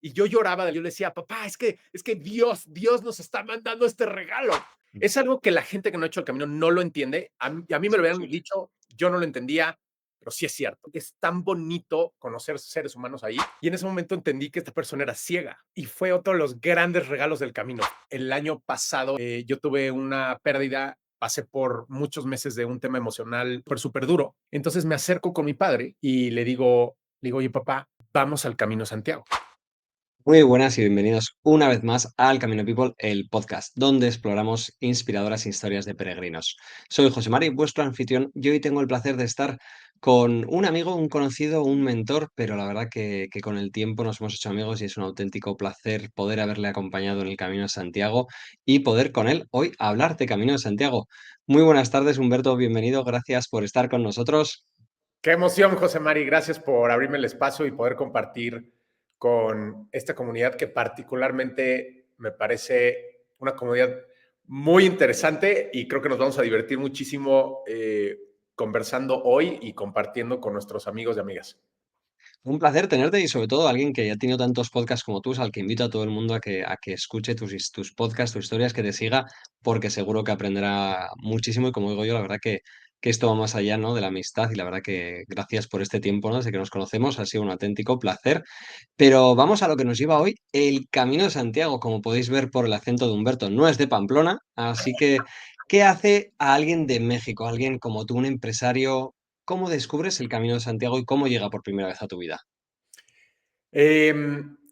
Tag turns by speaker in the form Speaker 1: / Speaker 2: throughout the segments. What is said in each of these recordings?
Speaker 1: Y yo lloraba, yo le decía, papá, es que Dios nos está mandando este regalo. Es algo que la gente que no ha hecho el camino no lo entiende. A mí me
Speaker 2: Es
Speaker 1: lo habían
Speaker 2: imposible.
Speaker 1: dicho, yo no lo entendía, pero sí es cierto. Es tan bonito conocer seres humanos ahí. Y en ese momento entendí que esta persona era ciega. Y fue otro de los grandes regalos del camino. El año pasado yo tuve una pérdida, pasé por muchos meses de un tema emocional súper duro. Entonces me acerco con mi padre y le digo, oye papá, vamos al Camino Santiago.
Speaker 2: Muy buenas y bienvenidos una vez más al Camino People, el podcast, donde exploramos inspiradoras historias de peregrinos. Soy José Mari, vuestro anfitrión, y hoy tengo el placer de estar con un amigo, un conocido, un mentor, pero la verdad que con el tiempo nos hemos hecho amigos y es un auténtico placer poder haberle acompañado en el Camino de Santiago y poder con él hoy hablar de Camino de Santiago. Muy buenas tardes, Humberto, bienvenido, gracias por estar con nosotros.
Speaker 1: Qué emoción, José Mari. Gracias por abrirme el espacio y poder compartir con esta comunidad que particularmente me parece una comunidad muy interesante y creo que nos vamos a divertir muchísimo conversando hoy y compartiendo con nuestros amigos y amigas.
Speaker 2: Un placer tenerte y sobre todo alguien que ya ha tenido tantos podcasts como tú, al que invito a todo el mundo a que escuche tus podcasts, tus historias, que te siga, porque seguro que aprenderá muchísimo y como digo yo, la verdad que esto va más allá, ¿no?, de la amistad y la verdad que gracias por este tiempo, ¿no?, desde que nos conocemos, ha sido un auténtico placer. Pero vamos a lo que nos lleva hoy, el Camino de Santiago, como podéis ver por el acento de Humberto, no es de Pamplona, así que, ¿qué hace a alguien de México, alguien como tú, un empresario? ¿Cómo descubres el Camino de Santiago y cómo llega por primera vez a tu vida?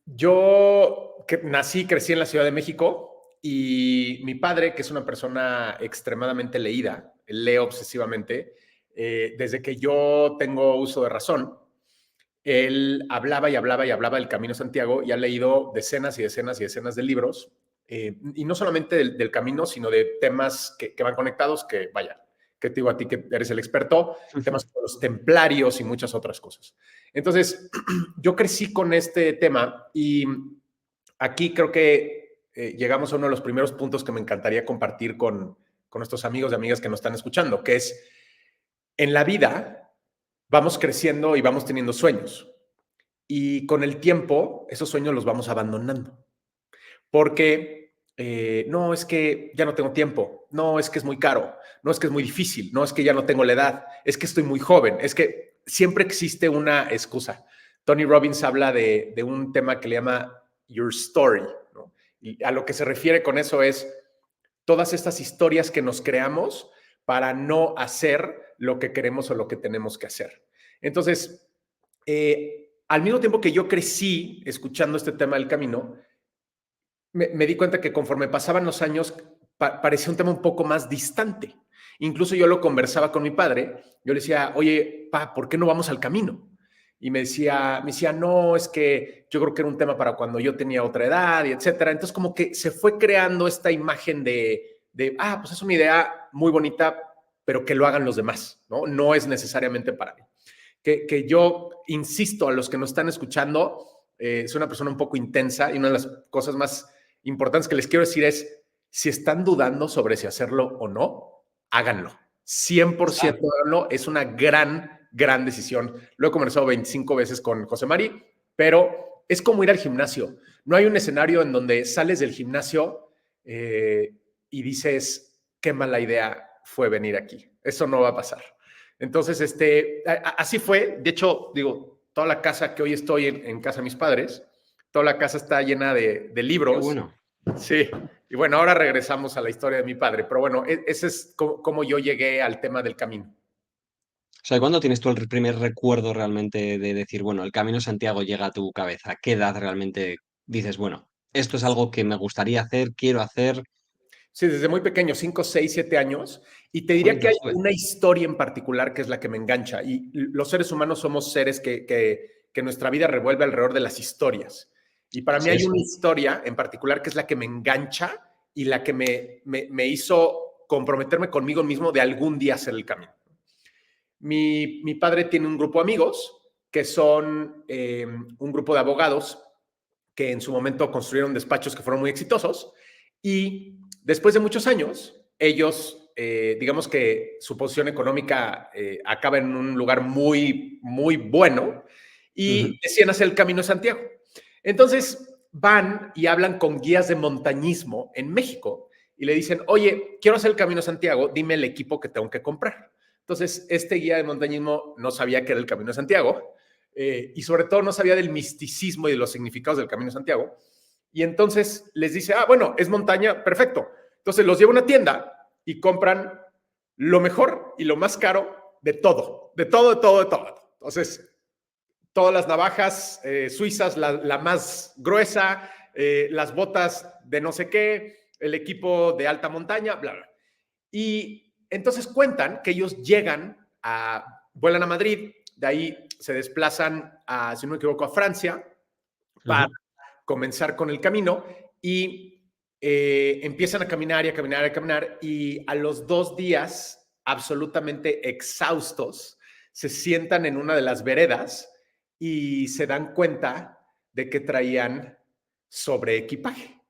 Speaker 1: Yo nací, crecí en la Ciudad de México y mi padre, que es una persona extremadamente leída, lee obsesivamente, desde que yo tengo uso de razón, él hablaba y hablaba y hablaba del Camino de Santiago y ha leído decenas y decenas y decenas de libros, y no solamente del camino, sino de temas que van conectados, que vaya, que te digo a ti que eres el experto, temas como los templarios y muchas otras cosas. Entonces, yo crecí con este tema y aquí creo que llegamos a uno de los primeros puntos que me encantaría compartir con nuestros amigos y amigas que nos están escuchando, que es en la vida vamos creciendo y vamos teniendo sueños. Y con el tiempo, esos sueños los vamos abandonando. Porque no, es que ya no tengo tiempo, no, es que es muy caro, no, es que es muy difícil, no, es que ya no tengo la edad, es que estoy muy joven, es que siempre existe una excusa. Tony Robbins habla de un tema que le llama Your Story, ¿no? Y a lo que se refiere con eso es todas estas historias que nos creamos para no hacer lo que queremos o lo que tenemos que hacer. Entonces, al mismo tiempo que yo crecí escuchando este tema del camino, me di cuenta que conforme pasaban los años, parecía un tema un poco más distante. Incluso yo lo conversaba con mi padre, yo le decía, oye, pa, ¿por qué no vamos al camino? Y me decía, no, es que yo creo que era un tema para cuando yo tenía otra edad y etcétera. Entonces como que se fue creando esta imagen pues es una idea muy bonita, pero que lo hagan los demás, ¿no? No es necesariamente para mí. Que yo insisto a los que nos están escuchando, soy una persona un poco intensa y una de las cosas más importantes que les quiero decir es, si están dudando sobre si hacerlo o no, háganlo. 100%
Speaker 2: Claro.
Speaker 1: háganlo. Es una gran decisión. Lo he conversado 25 veces con José Mari, pero es como ir al gimnasio. No hay un escenario en donde sales del gimnasio y dices, qué mala idea fue venir aquí. Eso no va a pasar. Entonces, así fue. De hecho, digo, toda la casa que hoy estoy en casa de mis padres, toda la casa está llena de
Speaker 2: Qué
Speaker 1: libros.
Speaker 2: bueno.
Speaker 1: Sí. Y bueno, ahora regresamos a la historia de mi padre. Pero bueno, ese es como yo llegué al tema del camino.
Speaker 2: O sea, ¿cuándo tienes tú el primer recuerdo realmente de decir, bueno, el Camino de Santiago llega a tu cabeza? ¿Qué edad realmente dices, bueno, esto es algo que me gustaría hacer, quiero hacer?
Speaker 1: Sí, desde muy pequeño, 5, 6, 7 años. Y te diría
Speaker 2: Jolín,
Speaker 1: que
Speaker 2: qué
Speaker 1: hay
Speaker 2: joven.
Speaker 1: una historia en particular que es la que me engancha. Y los seres humanos somos seres que nuestra vida revuelve alrededor de las historias. Y para mí
Speaker 2: Así
Speaker 1: hay
Speaker 2: es.
Speaker 1: una historia en particular que es la que me engancha y la que me hizo comprometerme conmigo mismo de algún día hacer el camino. Mi padre tiene un grupo de amigos que son un grupo de abogados que en su momento construyeron despachos que fueron muy exitosos y después de muchos años, ellos, digamos que su posición económica acaba en un lugar muy bueno
Speaker 2: Ujú.
Speaker 1: y deciden hacer el Camino de Santiago. Entonces van y hablan con guías de montañismo en México y le dicen, oye, quiero hacer el Camino de Santiago, dime el equipo que tengo que comprar. Entonces, este guía de montañismo no sabía qué era el Camino de Santiago y sobre todo no sabía del misticismo y de los significados del Camino de Santiago. Y entonces les dice, bueno, es montaña, perfecto. Entonces los lleva a una tienda y compran lo mejor y lo más caro de todo, de todo, de todo, de todo. Entonces, todas las navajas suizas, la más gruesa, las botas de no sé qué, el equipo de alta montaña, bla, bla. Y entonces cuentan que ellos vuelan a Madrid, de ahí se desplazan, si no me equivoco, a Francia para comenzar con el camino y empiezan a caminar y a caminar y a caminar y a los 2 días, absolutamente exhaustos, se sientan en una de las veredas y se dan cuenta de que traían sobreequipaje.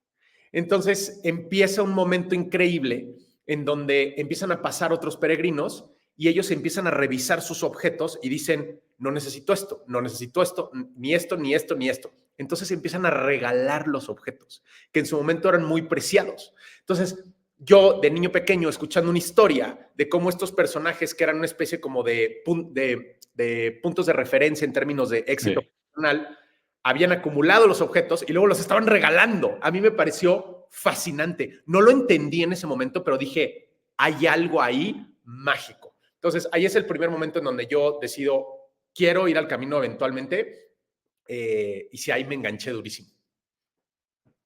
Speaker 1: Entonces empieza un momento increíble en donde empiezan a pasar otros peregrinos y ellos empiezan a revisar sus objetos y dicen, no necesito esto, no necesito esto, ni esto, ni esto, ni esto. Entonces empiezan a regalar los objetos, que en su momento eran muy preciados. Entonces, yo de niño pequeño, escuchando una historia de cómo estos personajes que eran una especie como de puntos de referencia en términos de éxito personal, habían acumulado los objetos y luego los estaban regalando. A mí me pareció fascinante. No lo entendí en ese momento, pero dije, hay algo ahí mágico. Entonces, ahí es el primer momento en donde yo decido, quiero ir al camino eventualmente, y si ahí me enganché durísimo.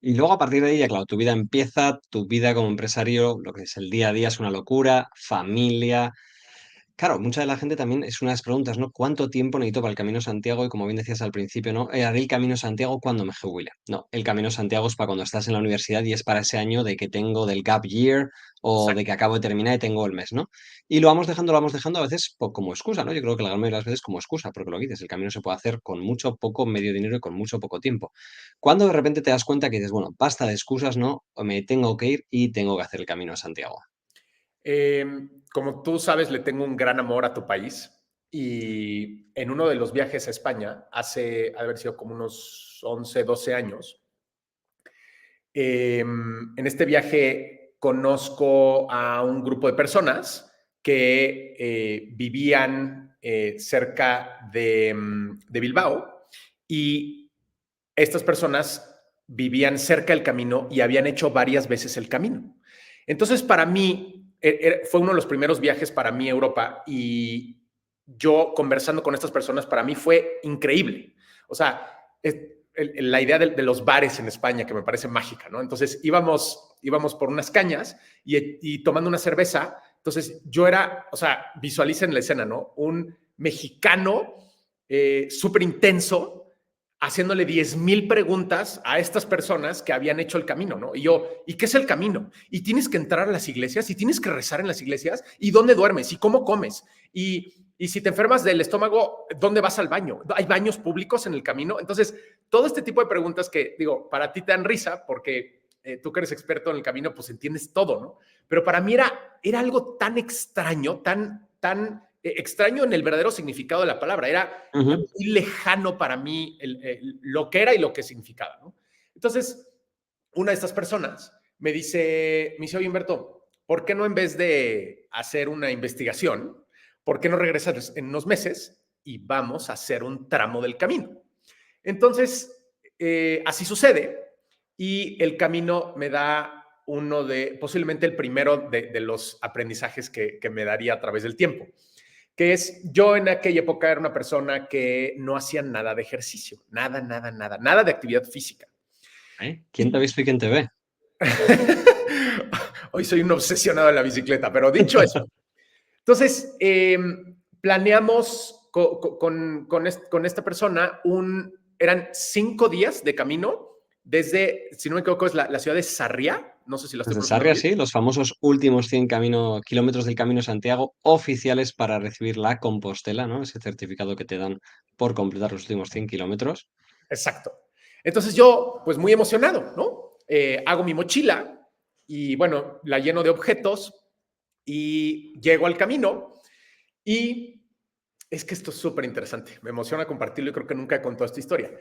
Speaker 2: Y luego a partir de ahí, ya claro, tu vida empieza, tu vida como empresario, lo que es el día a día es una locura, familia. Claro, mucha de la gente también es unas preguntas, ¿no? ¿Cuánto tiempo necesito para el Camino de Santiago? Y como bien decías al principio, ¿no? Haré el Camino de Santiago cuando me jubile. No, el Camino de Santiago es para cuando estás en la universidad y es para ese año de que tengo del gap year o de que acabo de terminar y tengo el mes, ¿no? Y lo vamos dejando a veces como excusa, ¿no? Yo creo que la gran mayoría de las veces como excusa, porque lo que dices, el camino se puede hacer con mucho poco medio dinero y con mucho poco tiempo. Cuando de repente te das cuenta que dices, bueno, basta de excusas, ¿no? Me tengo que ir y tengo que hacer el Camino de Santiago.
Speaker 1: Como tú sabes, le tengo un gran amor a tu país y en uno de los viajes a España, haber sido como unos 11, 12 años, en este viaje conozco a un grupo de personas que vivían cerca de Bilbao y estas personas vivían cerca del camino y habían hecho varias veces el camino. Entonces, para mí, fue uno de los primeros viajes para mí a Europa y yo conversando con estas personas, para mí fue increíble. O sea, la idea de los bares en España, que me parece mágica, ¿no? Entonces, íbamos por unas cañas y tomando una cerveza. Entonces, yo era, o sea, visualicen la escena, ¿no? Un mexicano súper intenso, haciéndole 10,000 preguntas a estas personas que habían hecho el camino, ¿no? Y yo, ¿y qué es el camino? Y tienes que entrar a las iglesias, y tienes que rezar en las iglesias, y dónde duermes, y cómo comes, y si te enfermas del estómago, ¿dónde vas al baño? ¿Hay baños públicos en el camino? Entonces, todo este tipo de preguntas que, digo, para ti te dan risa, porque tú que eres experto en el camino, pues entiendes todo, ¿no? Pero para mí era algo tan extraño, tan extraño en el verdadero significado de la palabra. Era muy lejano para mí lo que era y lo que significaba, ¿no? Entonces, una de estas personas me dice, oye, Humberto, ¿por qué no en vez de hacer una investigación, por qué no regresas en unos meses y vamos a hacer un tramo del camino? Entonces, así sucede y el camino me da posiblemente el primero de los aprendizajes que me daría a través del tiempo, que es, yo en aquella época era una persona que no hacía nada de ejercicio, nada, nada, nada, nada de actividad física.
Speaker 2: ¿Quién te ha visto y quién te ve?
Speaker 1: Hoy soy un obsesionado de la bicicleta, pero dicho eso, entonces planeamos con esta persona eran 5 días de camino desde, si no me equivoco, es la ciudad de Sarriá, no sé si la estoy
Speaker 2: Desde
Speaker 1: pronunciando
Speaker 2: Sarria,
Speaker 1: bien.
Speaker 2: sí, los famosos últimos 100 kilómetros del Camino de Santiago oficiales para recibir la Compostela, ¿no? Ese certificado que te dan por completar los últimos 100 kilómetros.
Speaker 1: Exacto. Entonces yo, pues muy emocionado, ¿no? Hago mi mochila y bueno, la lleno de objetos y llego al camino y es que esto es súper interesante. Me emociona compartirlo y creo que nunca he contado esta historia.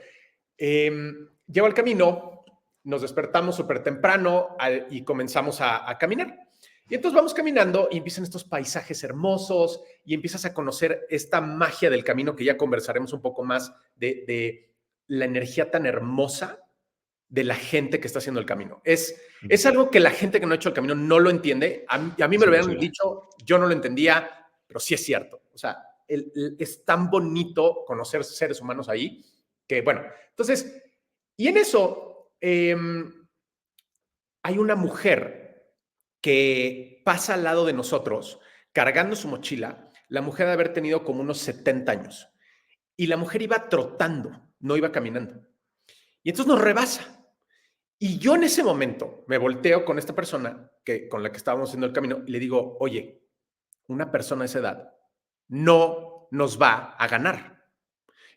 Speaker 1: Llego al camino, nos despertamos súper temprano y comenzamos a caminar. Y entonces vamos caminando y empiezan estos paisajes hermosos y empiezas a conocer esta magia del camino que ya conversaremos un poco más de la energía tan hermosa de la gente que está haciendo el camino. Es algo que la gente que no ha hecho el camino no lo entiende. A mí
Speaker 2: Es
Speaker 1: me lo habían
Speaker 2: imposible.
Speaker 1: dicho, yo no lo entendía, pero sí es cierto. O sea, es tan bonito conocer seres humanos ahí que, bueno, entonces, y en eso hay una mujer que pasa al lado de nosotros cargando su mochila. La mujer debe haber tenido como unos 70 años y la mujer iba trotando, no iba caminando. Y entonces nos rebasa. Y yo en ese momento me volteo con esta persona con la que estábamos haciendo el camino y le digo, oye, una persona de esa edad no nos va a ganar.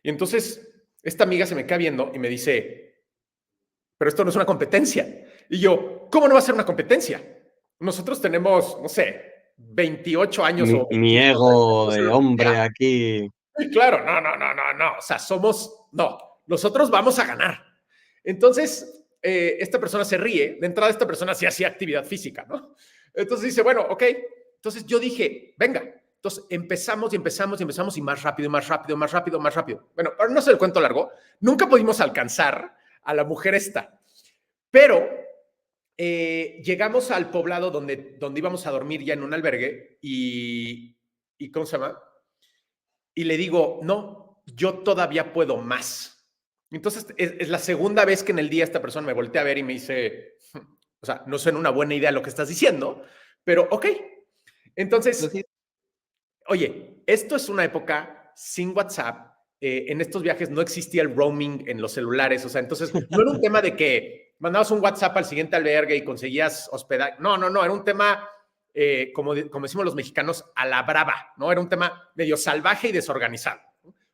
Speaker 1: Y entonces esta amiga se me queda viendo y me dice, pero esto no es una competencia. Y yo, ¿cómo no va a ser una competencia? Nosotros tenemos, no sé, 28 años o
Speaker 2: Mi
Speaker 1: 25.
Speaker 2: ego de hombre aquí.
Speaker 1: Claro, no. O sea, no, nosotros vamos a ganar. Entonces, esta persona se ríe. De entrada, esta persona sí hacía actividad física, ¿no? Entonces dice, bueno, ok. Entonces yo dije, venga. Entonces empezamos y más rápido, más rápido, más rápido, más rápido. Bueno, para no hacer el cuento largo, nunca pudimos alcanzar a la mujer esta. Pero llegamos al poblado donde íbamos a dormir ya en un albergue y ¿cómo se llama? Y le digo, no, yo todavía puedo más. Entonces, es la segunda vez que en el día esta persona me voltea a ver y me dice, o sea, no suena una buena idea lo que estás diciendo, pero ok. Entonces, oye, esto es una época sin WhatsApp. En estos viajes no existía el roaming en los celulares. O sea, entonces no era un tema de que mandabas un WhatsApp al siguiente albergue y conseguías hospedaje. No. Era un tema, como decimos los mexicanos, a la brava, ¿no? Era un tema medio salvaje y desorganizado.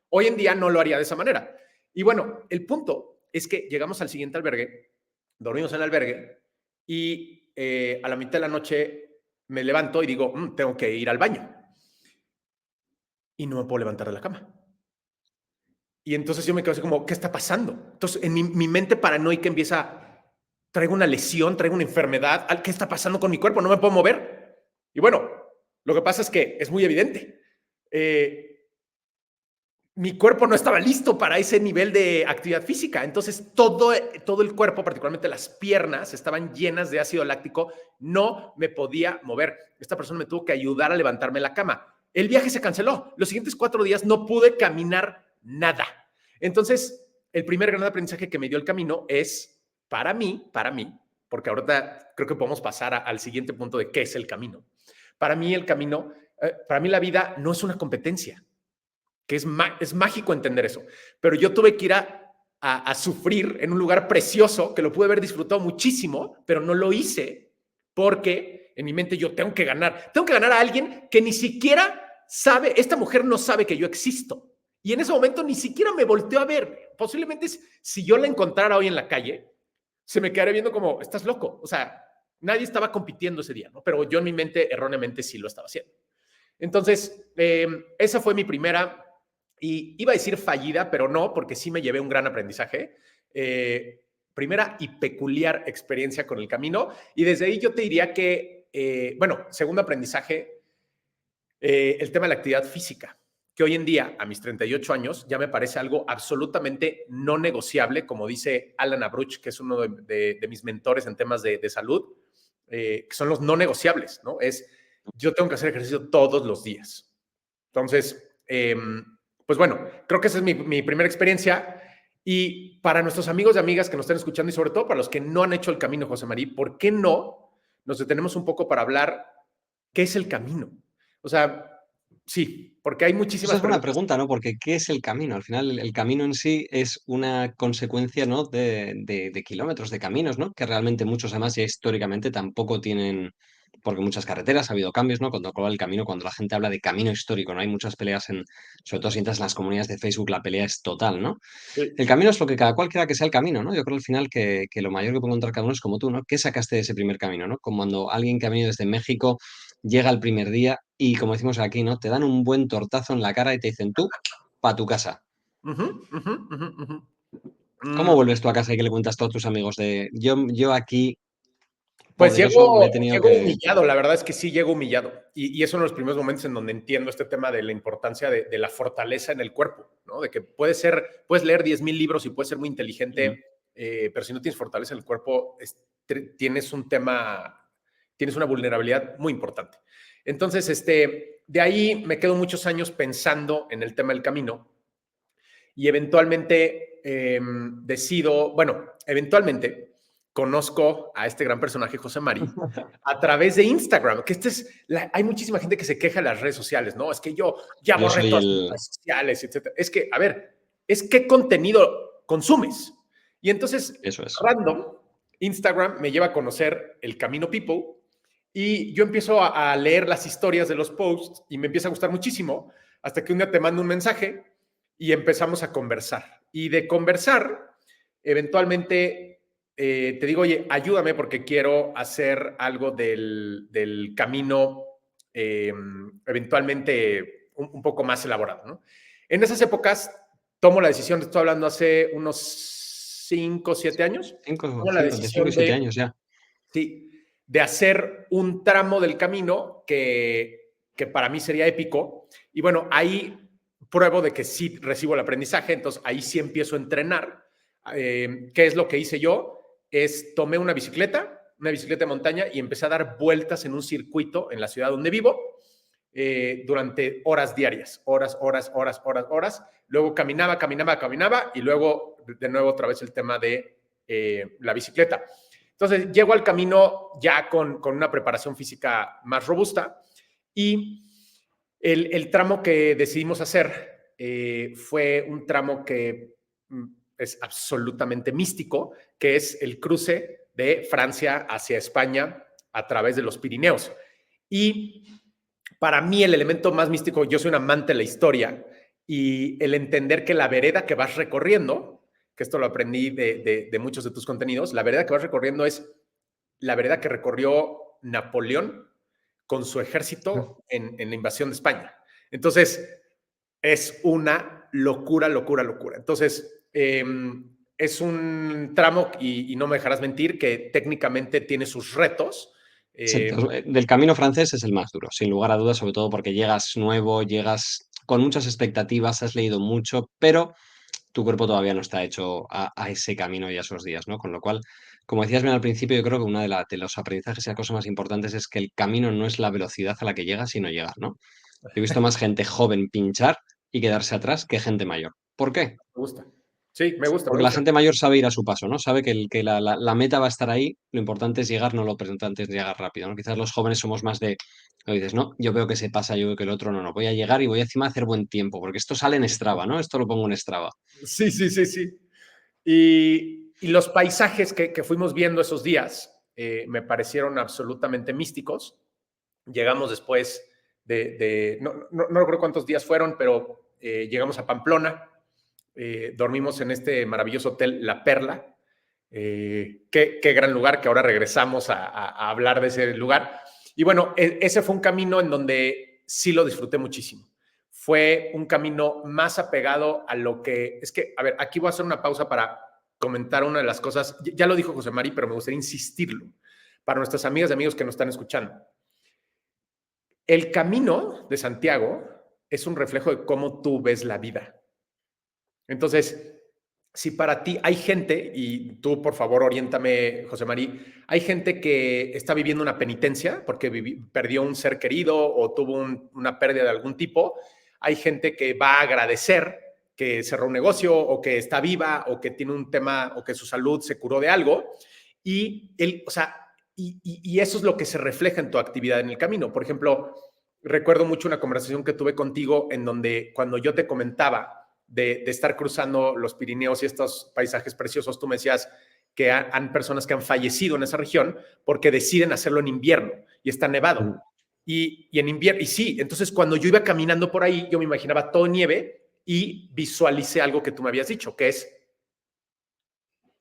Speaker 1: Hoy en día no lo haría de esa manera. Y bueno, el punto es que llegamos al siguiente albergue, dormimos en el albergue y a la mitad de la noche me levanto y digo, tengo que ir al baño y no me puedo levantar de la cama. Y entonces yo me quedo así como, ¿qué está pasando? Entonces en mi mente paranoica empieza, traigo una lesión, traigo una enfermedad, ¿qué está pasando con mi cuerpo? No me puedo mover. Y bueno, lo que pasa es que es muy evidente. Mi cuerpo no estaba listo para ese nivel de actividad física. Entonces todo el cuerpo, particularmente las piernas, estaban llenas de ácido láctico. No me podía mover. Esta persona me tuvo que ayudar a levantarme de la cama. El viaje se canceló. Los siguientes 4 días no pude caminar nada. Entonces, el primer gran aprendizaje que me dio el camino es, para mí, porque ahorita creo que podemos pasar al siguiente punto de qué es el camino. Para mí el camino, para mí la vida no es una competencia, que es mágico entender eso. Pero yo tuve que ir a sufrir en un lugar precioso, que lo pude haber disfrutado muchísimo, pero no lo hice porque en mi mente yo tengo que ganar a alguien que ni siquiera sabe, esta mujer no sabe que yo existo. Y en ese momento ni siquiera me volteó a ver. Posiblemente si yo la encontrara hoy en la calle, se me quedaría viendo como, estás loco. O sea, nadie estaba compitiendo ese día, ¿no? Pero yo en mi mente erróneamente sí lo estaba haciendo. Entonces, esa fue mi primera, y iba a decir fallida, pero no, porque sí me llevé un gran aprendizaje. Primera y peculiar experiencia con el camino. Y desde ahí yo te diría que, bueno, segundo aprendizaje, el tema de la actividad física, que hoy en día, a mis 38 años, ya me parece algo absolutamente no negociable, como dice Alan Abruch, que es uno de mis mentores en temas de salud, que son los no negociables, ¿no? Yo tengo que hacer ejercicio todos los días. Entonces, pues bueno, creo que esa es mi primera experiencia. Y para nuestros amigos y amigas que nos están escuchando y sobre todo para los que no han hecho el camino, José María, ¿por qué no nos detenemos un poco para hablar qué es el camino? O sea, sí, porque hay
Speaker 2: Esa
Speaker 1: muchísimas
Speaker 2: es buena
Speaker 1: preguntas.
Speaker 2: pregunta, ¿no? Porque ¿qué es el camino? Al final, el camino en sí es una consecuencia, ¿no? de kilómetros, de caminos, ¿no? Que realmente muchos, además, ya históricamente tampoco tienen, porque muchas carreteras ha habido cambios, ¿no? Cuando habla el camino, cuando la gente habla de camino histórico, ¿no? Hay muchas peleas sobre todo si entras en las comunidades de Facebook, la pelea es total, ¿no? El
Speaker 1: Sí.
Speaker 2: camino es lo que cada cual quiera que sea el camino, ¿no? Yo creo al final que lo mayor que puede encontrar cada uno es como tú, ¿no? ¿Qué sacaste de ese primer camino, ¿no? Como cuando alguien que ha venido desde México llega el primer día y, como decimos aquí, ¿no? Te dan un buen tortazo en la cara y te dicen tú, pa' tu casa.
Speaker 1: Ujú, ujú, ujú, ujú.
Speaker 2: ¿Cómo
Speaker 1: Mm,
Speaker 2: vuelves tú a casa y que le cuentas todo a tus amigos de yo aquí,
Speaker 1: Pues
Speaker 2: poderoso, me he
Speaker 1: llego,
Speaker 2: tenido
Speaker 1: llego
Speaker 2: que...
Speaker 1: humillado, la verdad es que sí llego humillado. Y es uno de los primeros momentos en donde entiendo este tema de la importancia de la fortaleza en el cuerpo, ¿no? De que puedes leer 10,000 libros y puedes ser muy
Speaker 2: Ujú.
Speaker 1: inteligente, pero si no tienes fortaleza en el cuerpo, tienes un tema, tienes una vulnerabilidad muy importante. Entonces, de ahí me quedo muchos años pensando en el tema del camino y eventualmente decido, bueno, eventualmente conozco a este gran personaje, José Mari, a través de Instagram, que hay muchísima gente que se queja en las redes sociales, ¿no? Es que yo ya
Speaker 2: Yo
Speaker 1: borré
Speaker 2: soy
Speaker 1: todas mis
Speaker 2: el...
Speaker 1: redes sociales, etcétera. Es que, a ver, es qué contenido consumes. Y entonces,
Speaker 2: Eso es.
Speaker 1: random, Instagram me lleva a conocer el Camino People y yo empiezo a leer las historias de los posts y me empieza a gustar muchísimo hasta que un día te mando un mensaje y empezamos a conversar. Y de conversar, eventualmente te digo, oye, ayúdame porque quiero hacer algo del camino eventualmente un poco más elaborado, ¿no? En esas épocas tomo la decisión, estoy hablando hace unos 5 o 7 años, tomo la
Speaker 2: De 5 y
Speaker 1: decisión
Speaker 2: 7 años ya.
Speaker 1: sí, de hacer un tramo del camino que para mí sería épico. Y bueno, ahí pruebo de que sí recibo el aprendizaje, entonces ahí sí empiezo a entrenar. ¿Qué es lo que hice yo? Tomé una bicicleta de montaña y empecé a dar vueltas en un circuito en la ciudad donde vivo durante horas diarias, horas. Luego caminaba y luego de nuevo otra vez el tema de la bicicleta. Entonces, llego al camino ya con una preparación física más robusta y el tramo que decidimos hacer fue un tramo que es absolutamente místico, que es el cruce de Francia hacia España a través de los Pirineos. Y para mí el elemento más místico, yo soy un amante de la historia y el entender que la vereda que vas recorriendo, que esto lo aprendí de muchos de tus contenidos, la vereda que vas recorriendo es la vereda que recorrió Napoleón con su ejército en la invasión de España. Entonces, es una locura. Entonces, es un tramo, y no me dejarás mentir, que técnicamente tiene sus retos.
Speaker 2: Exacto. Del camino francés es el más duro, sin lugar a dudas, sobre todo porque llegas nuevo, llegas con muchas expectativas, has leído mucho, pero tu cuerpo todavía no está hecho a ese camino y a esos días, ¿no? Con lo cual, como decías bien al principio, yo creo que una de los aprendizajes y las cosas más importantes es que el camino no es la velocidad a la que llegas, sino llegar, ¿no? He visto más gente joven pinchar y quedarse atrás que gente mayor. ¿Por qué?
Speaker 1: Me gusta. Sí, me gusta, me
Speaker 2: Porque la
Speaker 1: gusta.
Speaker 2: gente mayor sabe ir a su paso, ¿no? Sabe que la meta va a estar ahí, lo importante es llegar, no lo importante es llegar rápido, ¿no? Quizás los jóvenes somos más de, lo dices, no, yo veo que se pasa, yo veo que el otro no, voy a llegar y voy encima a hacer buen tiempo, porque esto sale en Strava, ¿no? Esto lo pongo en Strava.
Speaker 1: Sí. Y los paisajes que fuimos viendo esos días me parecieron absolutamente místicos. Llegamos después no recuerdo cuántos días fueron, pero llegamos a Pamplona, dormimos en este maravilloso hotel La Perla. Qué gran lugar, que ahora regresamos a hablar de ese lugar. Y bueno, ese fue un camino en donde sí lo disfruté muchísimo. Fue un camino más apegado a lo que... Es que, a ver, aquí voy a hacer una pausa para comentar una de las cosas. Ya lo dijo José Mari, pero me gustaría insistirlo para nuestras amigas y amigos que nos están escuchando. El camino de Santiago es un reflejo de cómo tú ves la vida. Entonces, si para ti hay gente, y tú por favor oriéntame, José Marí, hay gente que está viviendo una penitencia porque perdió un ser querido o tuvo una pérdida de algún tipo, hay gente que va a agradecer que cerró un negocio o que está viva o que tiene un tema o que su salud se curó de algo, o sea, y eso es lo que se refleja en tu actividad en el camino. Por ejemplo, recuerdo mucho una conversación que tuve contigo en donde cuando yo te comentaba de estar cruzando los Pirineos y estos paisajes preciosos, tú me decías que han personas que han fallecido en esa región porque deciden hacerlo en invierno y está nevado. Y en invierno, y sí, entonces cuando yo iba caminando por ahí, yo me imaginaba todo nieve y visualicé algo que tú me habías dicho, que es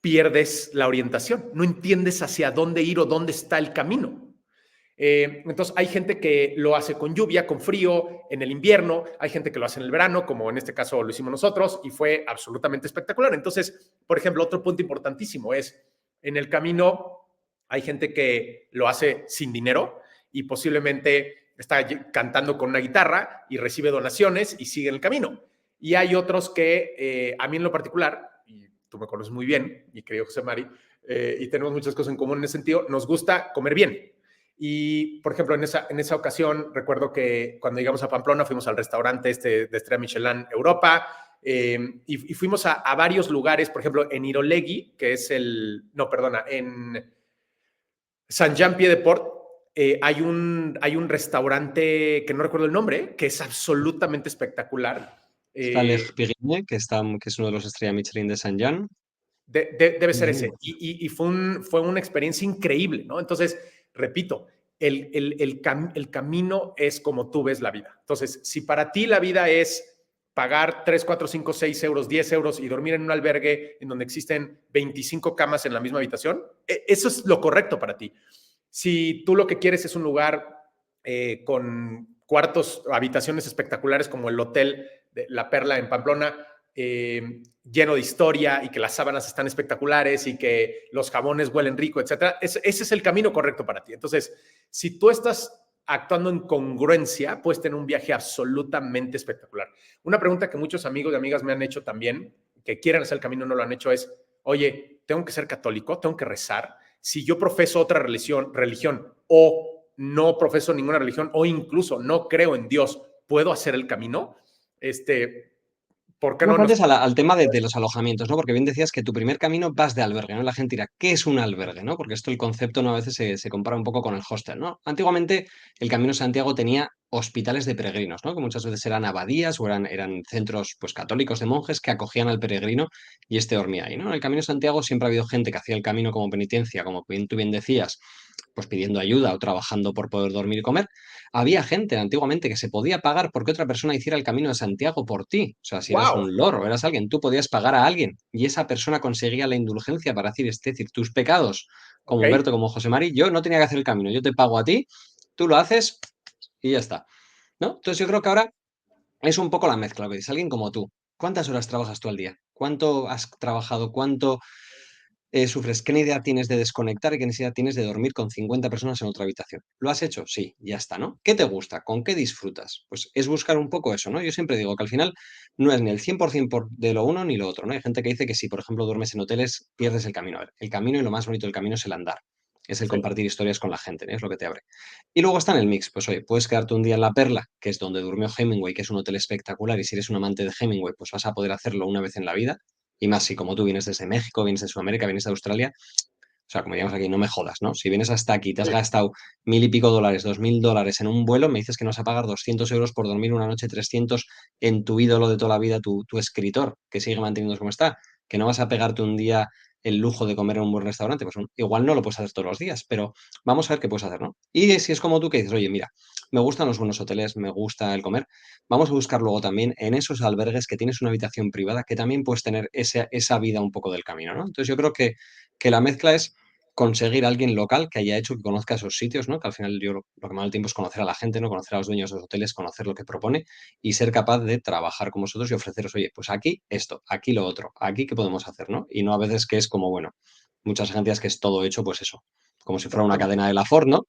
Speaker 1: pierdes la orientación, no entiendes hacia dónde ir o dónde está el camino. Entonces, hay gente que lo hace con lluvia, con frío, en el invierno, hay gente que lo hace en el verano, como en este caso lo hicimos nosotros, y fue absolutamente espectacular. Entonces, por ejemplo, otro punto importantísimo es, en el camino hay gente que lo hace sin dinero y posiblemente está cantando con una guitarra y recibe donaciones y sigue en el camino. Y hay otros que, a mí en lo particular, y tú me conoces muy bien, mi querido José Mari, y tenemos muchas cosas en común en ese sentido, nos gusta comer bien. Y, por ejemplo, en esa ocasión, recuerdo que cuando llegamos a Pamplona fuimos al restaurante de Estrella Michelin Europa, y fuimos a varios lugares, por ejemplo, en Irolegui, que es no, perdona, en Saint-Jean-Pied-de-Port, hay un restaurante que no recuerdo el nombre, que es absolutamente espectacular.
Speaker 2: Está Le
Speaker 1: Eh,
Speaker 2: Pirigne, que es uno de los estrella Michelin de Saint-Jean.
Speaker 1: debe ser
Speaker 2: Ujú.
Speaker 1: ese. Y fue una experiencia increíble, ¿no? Entonces, repito, el camino es como tú ves la vida. Entonces, si para ti la vida es pagar 3, 4, 5, 6 euros, 10 euros y dormir en un albergue en donde existen 25 camas en la misma habitación, eso es lo correcto para ti. Si tú lo que quieres es un lugar con cuartos, habitaciones espectaculares como el Hotel de La Perla en Pamplona, lleno de historia y que las sábanas están espectaculares y que los jabones huelen rico, etcétera, ese es el camino correcto para ti. Entonces, si tú estás actuando en congruencia, puedes tener un viaje absolutamente espectacular. Una pregunta que muchos amigos y amigas me han hecho también, que quieren hacer el camino y no lo han hecho, es, oye, ¿tengo que ser católico? ¿Tengo que rezar? Si yo profeso otra religión o no profeso ninguna religión o incluso no creo en Dios, ¿puedo hacer el camino? ¿Por qué no
Speaker 2: Vamos
Speaker 1: nos...
Speaker 2: antes al tema de los alojamientos, ¿no? Porque bien decías que tu primer camino vas de albergue, ¿no? La gente dirá, ¿qué es un albergue, no? Porque esto el concepto, ¿no? A veces se compara un poco con el hostel, ¿no? Antiguamente el Camino de Santiago tenía hospitales de peregrinos, ¿no? Que muchas veces eran abadías o eran centros pues católicos de monjes que acogían al peregrino y este dormía ahí, ¿no? En el Camino de Santiago siempre ha habido gente que hacía el camino como penitencia, como bien, tú bien decías, pues pidiendo ayuda o trabajando por poder dormir y comer. Había gente antiguamente que se podía pagar porque otra persona hiciera el Camino de Santiago por ti. O sea, si eras
Speaker 1: ¡Wow!
Speaker 2: un loro, eras alguien, tú podías pagar a alguien y esa persona conseguía la indulgencia para decir, es decir, tus pecados, como
Speaker 1: Ok,
Speaker 2: Humberto, como José Mari, yo no tenía que hacer el camino, yo te pago a ti, tú lo haces y ya está, ¿no? Entonces yo creo que ahora es un poco la mezcla, lo que dices, alguien como tú. ¿Cuántas horas trabajas tú al día? ¿Cuánto has trabajado? ¿Cuánto sufres? ¿Qué idea tienes de desconectar y qué necesidad tienes de dormir con 50 personas en otra habitación? ¿Lo has hecho? Sí, ya está, ¿no? ¿Qué te gusta? ¿Con qué disfrutas? Pues es buscar un poco eso, ¿no? Yo siempre digo que al final no es ni el 100% de lo uno ni lo otro, ¿no? Hay gente que dice que si, por ejemplo, duermes en hoteles, pierdes el camino. A ver, el camino y lo más bonito del camino es el andar. Es el
Speaker 1: sí,
Speaker 2: compartir historias con la gente, ¿no? Es lo que te abre. Y luego está en el mix. Pues oye, puedes quedarte un día en La Perla, que es donde durmió Hemingway, que es un hotel espectacular, y si eres un amante de Hemingway, pues vas a poder hacerlo una vez en la vida. Y más si como tú vienes desde México, vienes de Sudamérica, vienes de Australia, o sea, como digamos aquí, no me jodas, ¿no? Si vienes hasta aquí, te has
Speaker 1: sí,
Speaker 2: gastado 1.000 y pico dólares, 2.000 dólares en un vuelo, me dices que no vas a pagar 200 euros por dormir una noche, 300 en tu ídolo de toda la vida, tu escritor, que sigue manteniéndose como está, que no vas a pegarte un día el lujo de comer en un buen restaurante, pues igual no lo puedes hacer todos los días, pero vamos a ver qué puedes hacer, ¿no? Y si es como tú que dices, oye, mira, me gustan los buenos hoteles, me gusta el comer, vamos a buscar luego también en esos albergues que tienes una habitación privada, que también puedes tener esa vida un poco del camino, ¿no? Entonces yo creo que la mezcla es conseguir a alguien local que haya hecho que conozca esos sitios, ¿no? Que al final yo lo que me da el tiempo es conocer a la gente, ¿no? Conocer a los dueños de los hoteles, conocer lo que propone y ser capaz de trabajar con vosotros y ofreceros, oye, pues aquí esto, aquí lo otro, aquí qué podemos hacer, ¿no? Y no a veces que es como, bueno, muchas agencias que es todo hecho, pues eso, como si fuera una
Speaker 1: totalmente.
Speaker 2: cadena de la Ford, ¿no?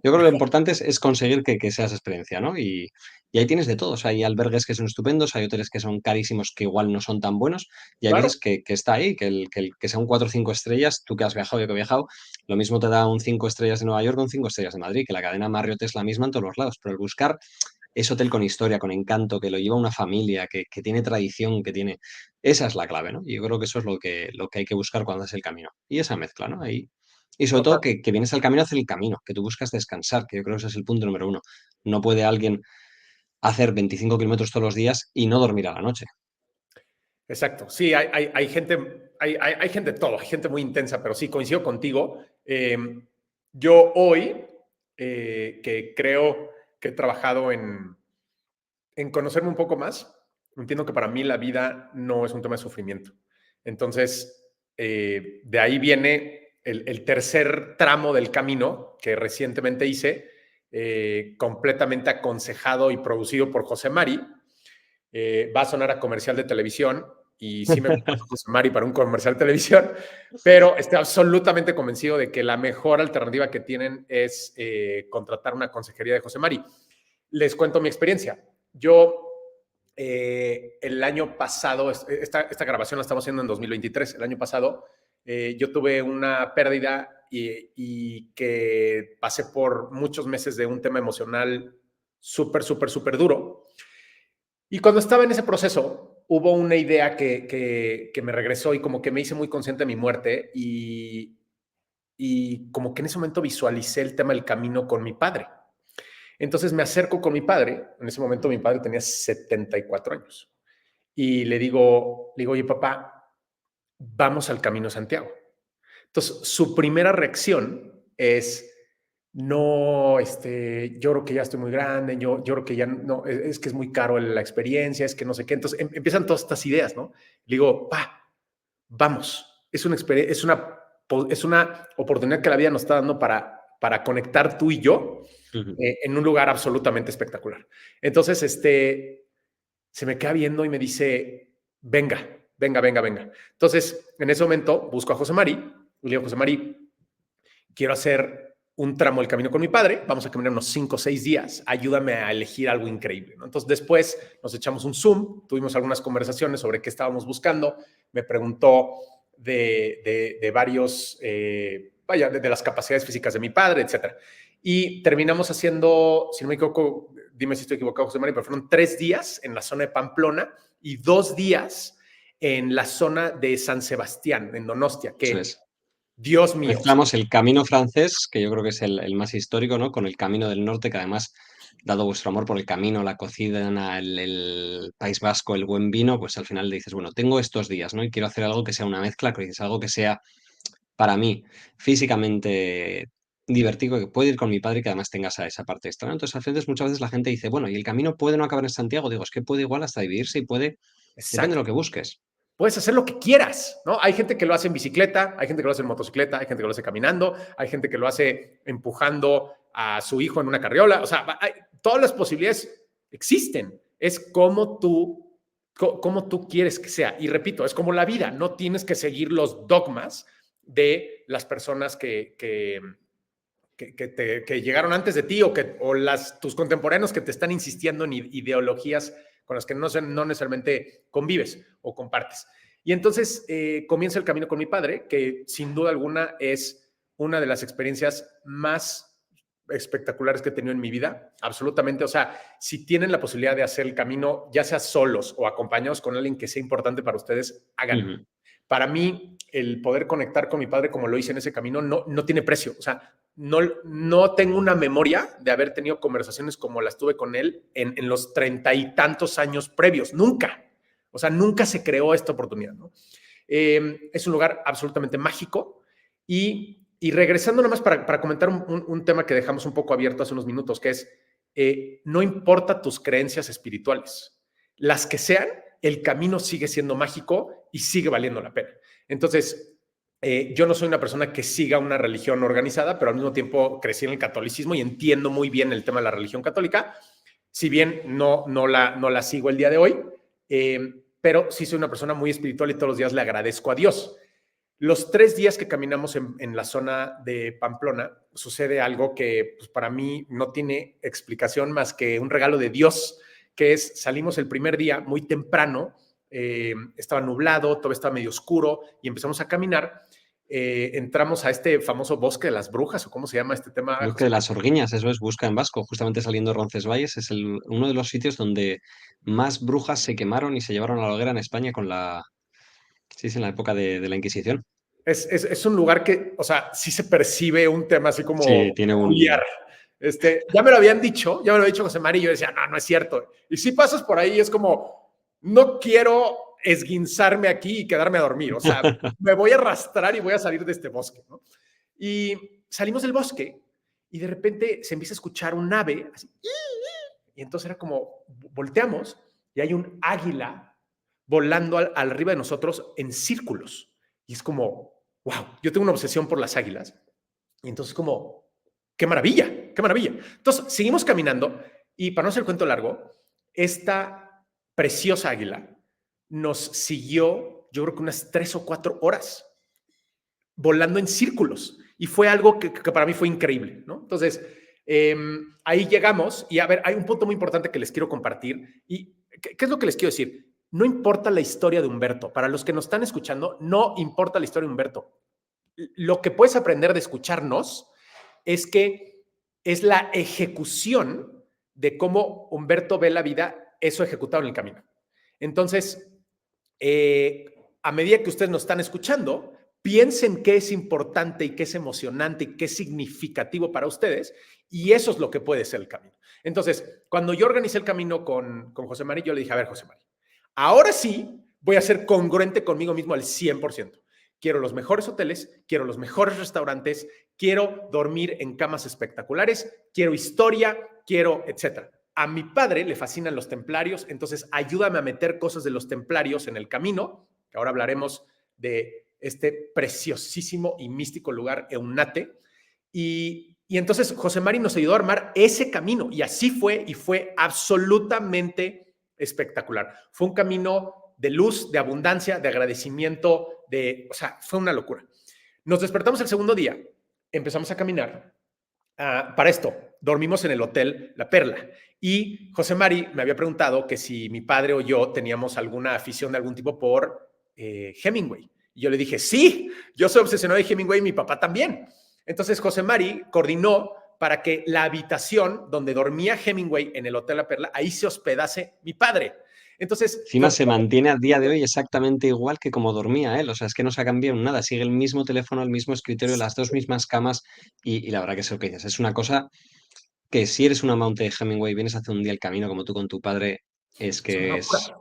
Speaker 2: Yo creo que lo importante es conseguir que sea esa experiencia, ¿no? Y ahí tienes de todo. O sea, hay albergues que son estupendos, hay hoteles que son carísimos que igual no son tan buenos, y hay
Speaker 1: Claro,
Speaker 2: veces que está ahí, que sea un 4 o 5 estrellas, tú que has viajado, yo que he viajado, lo mismo te da un 5 estrellas de Nueva York con 5 estrellas de Madrid, que la cadena Marriott es la misma en todos los lados, pero el buscar ese hotel con historia, con encanto, que lo lleva una familia, que tiene tradición, que tiene... Esa es la clave, ¿no? Y yo creo que eso es lo que hay que buscar cuando haces el camino. Y esa mezcla, ¿no? Ahí. Y sobre todo
Speaker 1: total.
Speaker 2: que vienes al camino a hacer el camino, que tú buscas descansar, que yo creo que ese es el punto número uno. No puede alguien hacer 25 kilómetros todos los días y no dormir a la noche.
Speaker 1: Exacto. Sí, hay gente, hay gente de todo, hay gente muy intensa, pero sí, coincido contigo. Yo hoy, que creo que he trabajado en conocerme un poco más, entiendo que para mí la vida no es un tema de sufrimiento. Entonces, de ahí viene el tercer tramo del camino que recientemente hice, completamente aconsejado y producido por José Mari. Va a sonar a comercial de televisión y sí me contrató José Mari para un comercial de televisión, pero estoy absolutamente convencido de que la mejor alternativa que tienen es contratar una consejería de José Mari. Les cuento mi experiencia. Yo el año pasado, esta grabación la estamos haciendo en 2023, el año pasado yo tuve una pérdida y que pasé por muchos meses de un tema emocional súper, súper, súper duro. Y cuando estaba en ese proceso, hubo una idea que me regresó y como que me hice muy consciente de mi muerte y como que en ese momento visualicé el tema del camino con mi padre. Entonces me acerco con mi padre, en ese momento mi padre tenía 74 años, y le digo, oye papá, vamos al Camino de Santiago. Entonces su primera reacción es, no, yo creo que ya estoy muy grande, yo creo que ya no, es que es muy caro la experiencia, es que no sé qué. Entonces empiezan todas estas ideas, ¿no? Le digo, pa, vamos, es una experiencia, es una oportunidad que la vida nos está dando para conectar tú y yo en un lugar absolutamente espectacular. Entonces, se me queda viendo y me dice, venga, venga, venga, venga. Entonces, en ese momento busco a José Mari y le digo, José Mari, quiero hacer un tramo del camino con mi padre, vamos a caminar unos 5 o 6 días, ayúdame a elegir algo increíble, ¿no? Entonces después nos echamos un Zoom, tuvimos algunas conversaciones sobre qué estábamos buscando, me preguntó de varios, de las capacidades físicas de mi padre, etcétera. Y terminamos haciendo, si no me equivoco, dime si estoy equivocado, José María, pero fueron 3 días en la zona de Pamplona y 2 días en la zona de San Sebastián, en Donostia,
Speaker 2: Eso
Speaker 1: que,
Speaker 2: es.
Speaker 1: Dios mío,
Speaker 2: Mezclamos el camino francés, que yo creo que es el más histórico, ¿no? Con el camino del norte, que además, dado vuestro amor por el camino, la cocina, el País Vasco, el buen vino, pues al final le dices, bueno, tengo estos días, ¿no? Y quiero hacer algo que sea una mezcla, que dices, algo que sea para mí físicamente divertido, que puede ir con mi padre y que además tenga esa parte extra, ¿no? Entonces, a veces, muchas veces la gente dice, bueno, ¿y el camino puede no acabar en Santiago? Digo, es que puede igual hasta dividirse y puede, depende de lo
Speaker 1: exacto.
Speaker 2: que busques.
Speaker 1: Puedes hacer lo que quieras, ¿no? Hay gente que lo hace en bicicleta, hay gente que lo hace en motocicleta, hay gente que lo hace caminando, hay gente que lo hace empujando a su hijo en una carriola, o sea, todas las posibilidades existen. Es como tú quieres que sea. Y repito, es como la vida, no tienes que seguir los dogmas de las personas que llegaron antes de ti o tus contemporáneos que te están insistiendo en ideologías con las que no necesariamente convives o compartes. Y entonces comienza el camino con mi padre, que sin duda alguna es una de las experiencias más espectaculares que he tenido en mi vida, absolutamente. O sea, si tienen la posibilidad de hacer el camino, ya sea solos o acompañados con alguien que sea importante para ustedes, háganlo.
Speaker 2: Ujú.
Speaker 1: Para mí, el poder conectar con mi padre como lo hice en ese camino no tiene precio. O sea, no tengo una memoria de haber tenido conversaciones como las tuve con él en los 30 y tantos años previos. Nunca. O sea, nunca se creó esta oportunidad, ¿no? Es un lugar absolutamente mágico. Y regresando nada más para comentar un tema que dejamos un poco abierto hace unos minutos, que es, no importa tus creencias espirituales, las que sean, el camino sigue siendo mágico y sigue valiendo la pena. Entonces, yo no soy una persona que siga una religión organizada, pero al mismo tiempo crecí en el catolicismo y entiendo muy bien el tema de la religión católica, si bien no la sigo el día de hoy, pero sí soy una persona muy espiritual y todos los días le agradezco a Dios. Los 3 días que caminamos en la zona de Pamplona, sucede algo que pues, para mí no tiene explicación más que un regalo de Dios, que es, salimos el primer día muy temprano, estaba nublado, todo estaba medio oscuro y empezamos a caminar. Entramos a este famoso bosque de las brujas, o cómo se llama este tema,
Speaker 2: Bosque
Speaker 1: José
Speaker 2: de
Speaker 1: María.
Speaker 2: las Orguiñas, eso es, busca en vasco, justamente saliendo de Roncesvalles, es uno de los sitios donde más brujas se quemaron y se llevaron a la hoguera en España sí, en la época de la Inquisición.
Speaker 1: Es un lugar que, o sea, sí se percibe un tema así
Speaker 2: Sí,
Speaker 1: como
Speaker 2: tiene
Speaker 1: peculiar. Ya me lo habían dicho, ya me lo había dicho José María, y yo decía, no es cierto. Y si pasas por ahí, es como, no quiero esguinzarme aquí y quedarme a dormir. O sea, me voy a arrastrar y voy a salir de este bosque, ¿no? Y salimos del bosque y de repente se empieza a escuchar un ave, así, y entonces era como, volteamos y hay un águila volando arriba de nosotros en círculos. Y es como, wow, yo tengo una obsesión por las águilas. Y entonces como, qué maravilla, qué maravilla. Entonces seguimos caminando y para no hacer el cuento largo, esta preciosa águila nos siguió, yo creo que unas 3 o 4 horas, volando en círculos. Y fue algo que para mí fue increíble, ¿no? Entonces, ahí llegamos y a ver, hay un punto muy importante que les quiero compartir. ¿Y qué es lo que les quiero decir? No importa la historia de Humberto. Para los que nos están escuchando, no importa la historia de Humberto. Lo que puedes aprender de escucharnos es que es la ejecución de cómo Humberto ve la vida, eso ejecutado en el camino. Entonces, a medida que ustedes nos están escuchando, piensen qué es importante y qué es emocionante y qué es significativo para ustedes, y eso es lo que puede ser el camino. Entonces, cuando yo organicé el camino con José Mari, yo le dije, a ver, José Mari, ahora sí voy a ser congruente conmigo mismo al 100%. Quiero los mejores hoteles, quiero los mejores restaurantes, quiero dormir en camas espectaculares, quiero historia, quiero, etcétera. A mi padre le fascinan los templarios, entonces ayúdame a meter cosas de los templarios en el camino, que ahora hablaremos de este preciosísimo y místico lugar, Eunate. Y entonces José Mari nos ayudó a armar ese camino y así fue y fue absolutamente espectacular. Fue un camino de luz, de abundancia, de agradecimiento, o sea, fue una locura. Nos despertamos el segundo día, empezamos a caminar. Para esto, dormimos en el hotel La Perla y José Mari me había preguntado que si mi padre o yo teníamos alguna afición de algún tipo por Hemingway. Y yo le dije, sí, yo soy obsesionado de Hemingway y mi papá también. Entonces José Mari coordinó para que la habitación donde dormía Hemingway en el Hotel La Perla, ahí se hospedase mi padre. Entonces,
Speaker 2: Encima se mantiene a día de hoy exactamente igual que como dormía él, o sea, es que no se ha cambiado en nada, sigue el mismo teléfono, el mismo escritorio, las dos mismas camas y la verdad que es lo que dices, es una cosa que si eres un amante de Hemingway, vienes a hacer un día el camino como tú con tu padre, es
Speaker 1: es una
Speaker 2: que
Speaker 1: locura.
Speaker 2: es...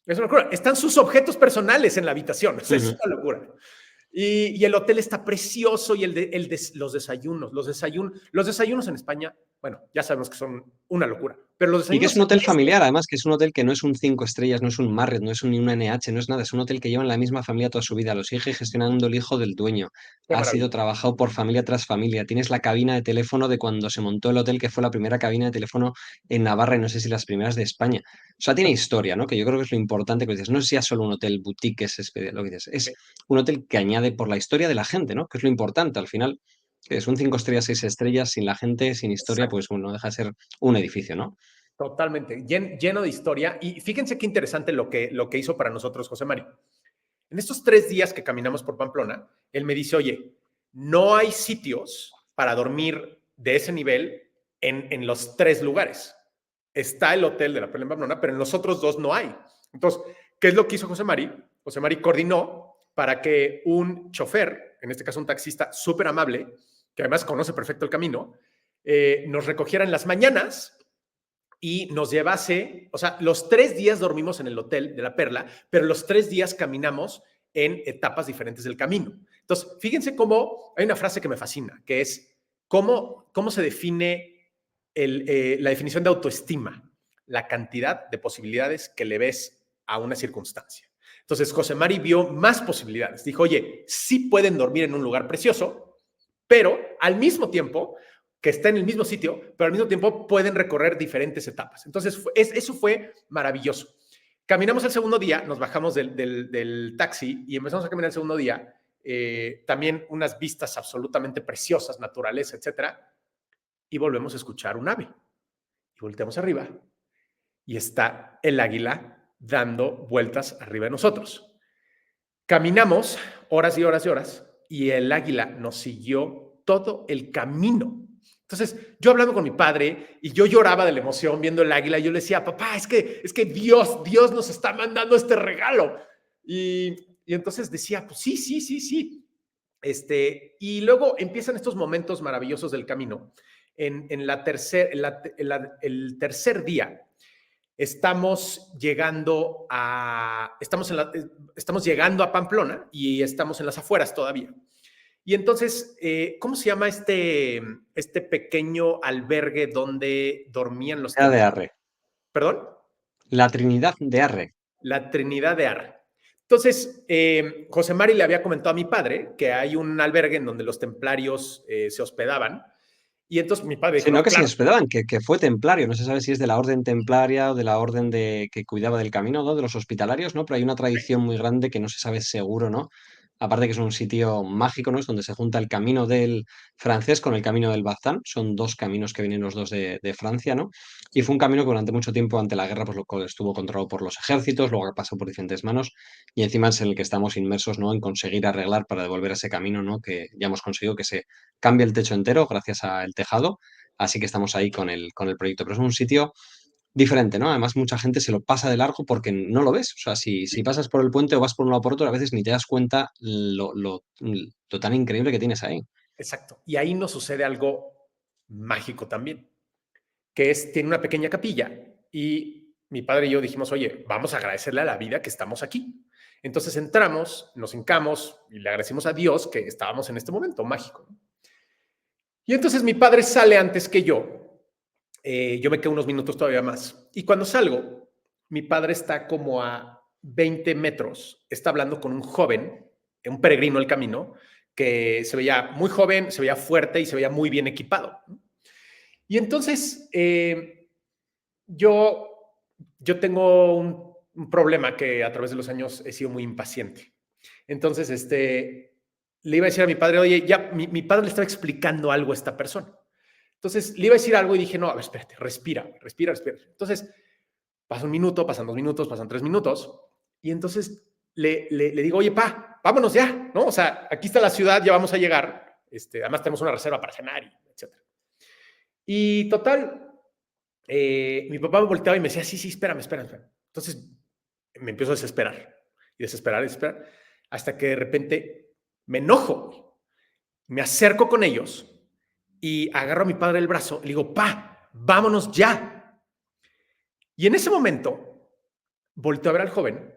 Speaker 1: Es una locura. Están sus objetos personales en la habitación. Es
Speaker 2: Ujú.
Speaker 1: una locura. Y el hotel está precioso y los desayunos en España, bueno, ya sabemos que son una locura, pero los
Speaker 2: Y que es
Speaker 1: desayunos
Speaker 2: un
Speaker 1: en
Speaker 2: hotel familiar, además, que es un hotel que no es un 5 estrellas, no es un Marriott, no es ni un NH, no es nada, es un hotel que llevan la misma familia toda su vida, lo sigue gestionando el hijo del dueño,
Speaker 1: qué
Speaker 2: ha
Speaker 1: maravilla.
Speaker 2: sido trabajado por familia tras familia, tienes la cabina de teléfono de cuando se montó el hotel, que fue la primera cabina de teléfono en Navarra y no sé si las primeras de España. O sea, tiene historia, ¿no? Que yo creo que es lo importante que dices, no es ya solo un hotel boutique, lo que dices, es un hotel que añade por la historia de la gente, ¿no? Que es lo importante, al final, que es un 5 estrellas, 6 estrellas, sin la gente, sin historia,
Speaker 1: Exacto.
Speaker 2: pues bueno, no deja de ser un edificio, ¿no?
Speaker 1: Totalmente, lleno de historia. Y fíjense qué interesante lo que hizo para nosotros José Mario. En estos 3 días que caminamos por Pamplona, él me dice, oye, no hay sitios para dormir de ese nivel en los 3 lugares. Está el hotel de la Perla en Pamplona, pero en los otros 2 no hay. Entonces, ¿qué es lo que hizo José Mari? José Mari coordinó para que un chofer, en este caso un taxista súper amable, que además conoce perfecto el camino, nos recogiera en las mañanas y nos llevase, o sea, los 3 días dormimos en el hotel de la Perla, pero los 3 días caminamos en etapas diferentes del camino. Entonces, fíjense cómo hay una frase que me fascina, que es cómo se define la definición de autoestima, la cantidad de posibilidades que le ves a una circunstancia. Entonces, José Mari vio más posibilidades. Dijo, oye, sí pueden dormir en un lugar precioso, pero al mismo tiempo que está en el mismo sitio, pero al mismo tiempo pueden recorrer diferentes etapas. Entonces, eso fue maravilloso. Caminamos el segundo día, nos bajamos del taxi y empezamos a caminar el segundo día. También unas vistas absolutamente preciosas, naturaleza, etcétera. Y volvemos a escuchar un ave. Y volteamos arriba y está el águila dando vueltas arriba de nosotros. Caminamos horas y horas y horas y el águila nos siguió todo el camino. Entonces, yo hablando con mi padre y yo lloraba de la emoción viendo el águila, yo le decía, papá, es que Dios nos está mandando este regalo. Y entonces decía, pues sí, sí, sí, sí. Y luego empiezan estos momentos maravillosos del camino. El tercer día, estamos llegando a Pamplona y estamos en las afueras todavía. Y entonces, ¿cómo se llama este pequeño albergue donde dormían los
Speaker 2: Era de
Speaker 1: templarios?
Speaker 2: Arre.
Speaker 1: ¿Perdón?
Speaker 2: La Trinidad de Arre.
Speaker 1: La Trinidad de Ar. Entonces, José Mari le había comentado a mi padre que hay un albergue en donde los templarios se hospedaban. Y entonces mi padre dijo,
Speaker 2: Sí, no
Speaker 1: no,
Speaker 2: que se
Speaker 1: claro,
Speaker 2: hospedaban, que fue templario. No se sabe si es de la orden templaria o de la orden de que cuidaba del camino, ¿no? De los hospitalarios, ¿no? Pero hay una tradición muy grande que no se sabe seguro, ¿no? Aparte que es un sitio mágico, ¿no? Es donde se junta el camino del francés con el camino del Baztán. Son dos caminos que vienen los dos de Francia, ¿no? Y fue un camino que durante mucho tiempo ante la guerra pues, estuvo controlado por los ejércitos, luego pasó por diferentes manos y encima es en el que estamos inmersos, ¿no? En conseguir arreglar para devolver ese camino, ¿no? Que ya hemos conseguido que se cambie el techo entero gracias al tejado. Así que estamos ahí con el proyecto. Pero es un sitio diferente, ¿no? Además, mucha gente se lo pasa de largo porque no lo ves. O sea, si pasas por el puente o vas por un lado o por otro, a veces ni te das cuenta lo tan increíble que tienes ahí.
Speaker 1: exacto. Y ahí nos sucede algo mágico también, que es, tiene una pequeña capilla y mi padre y yo dijimos, oye, vamos a agradecerle a la vida que estamos aquí. Entonces entramos, nos hincamos y le agradecimos a Dios que estábamos en este momento mágico. Y entonces mi padre sale antes que yo me quedo unos minutos todavía más. Y cuando salgo, mi padre está como a 20 metros, está hablando con un joven, un peregrino del camino, que se veía muy joven, se veía fuerte y se veía muy bien equipado. Y entonces yo, yo tengo un problema que a través de los años he sido muy impaciente. Entonces, le iba a decir a mi padre, oye, ya, mi padre le estaba explicando algo a esta persona. Entonces, le iba a decir algo y dije, no, a ver, espérate, respira, respira, respira. Entonces, pasa un minuto, pasan 2 minutos, pasan 3 minutos, y entonces le digo, oye, pa, vámonos ya, ¿no? O sea, aquí está la ciudad, ya vamos a llegar, además tenemos una reserva para cenar, y etcétera. Y total, mi papá me volteaba y me decía, sí, sí, espérame, espérame, espérame. Entonces, me empiezo a desesperar, y desesperar, y desesperar, hasta que de repente me enojo, me acerco con ellos y agarro a mi padre el brazo y le digo, pa, vámonos ya. Y en ese momento volteo a ver al joven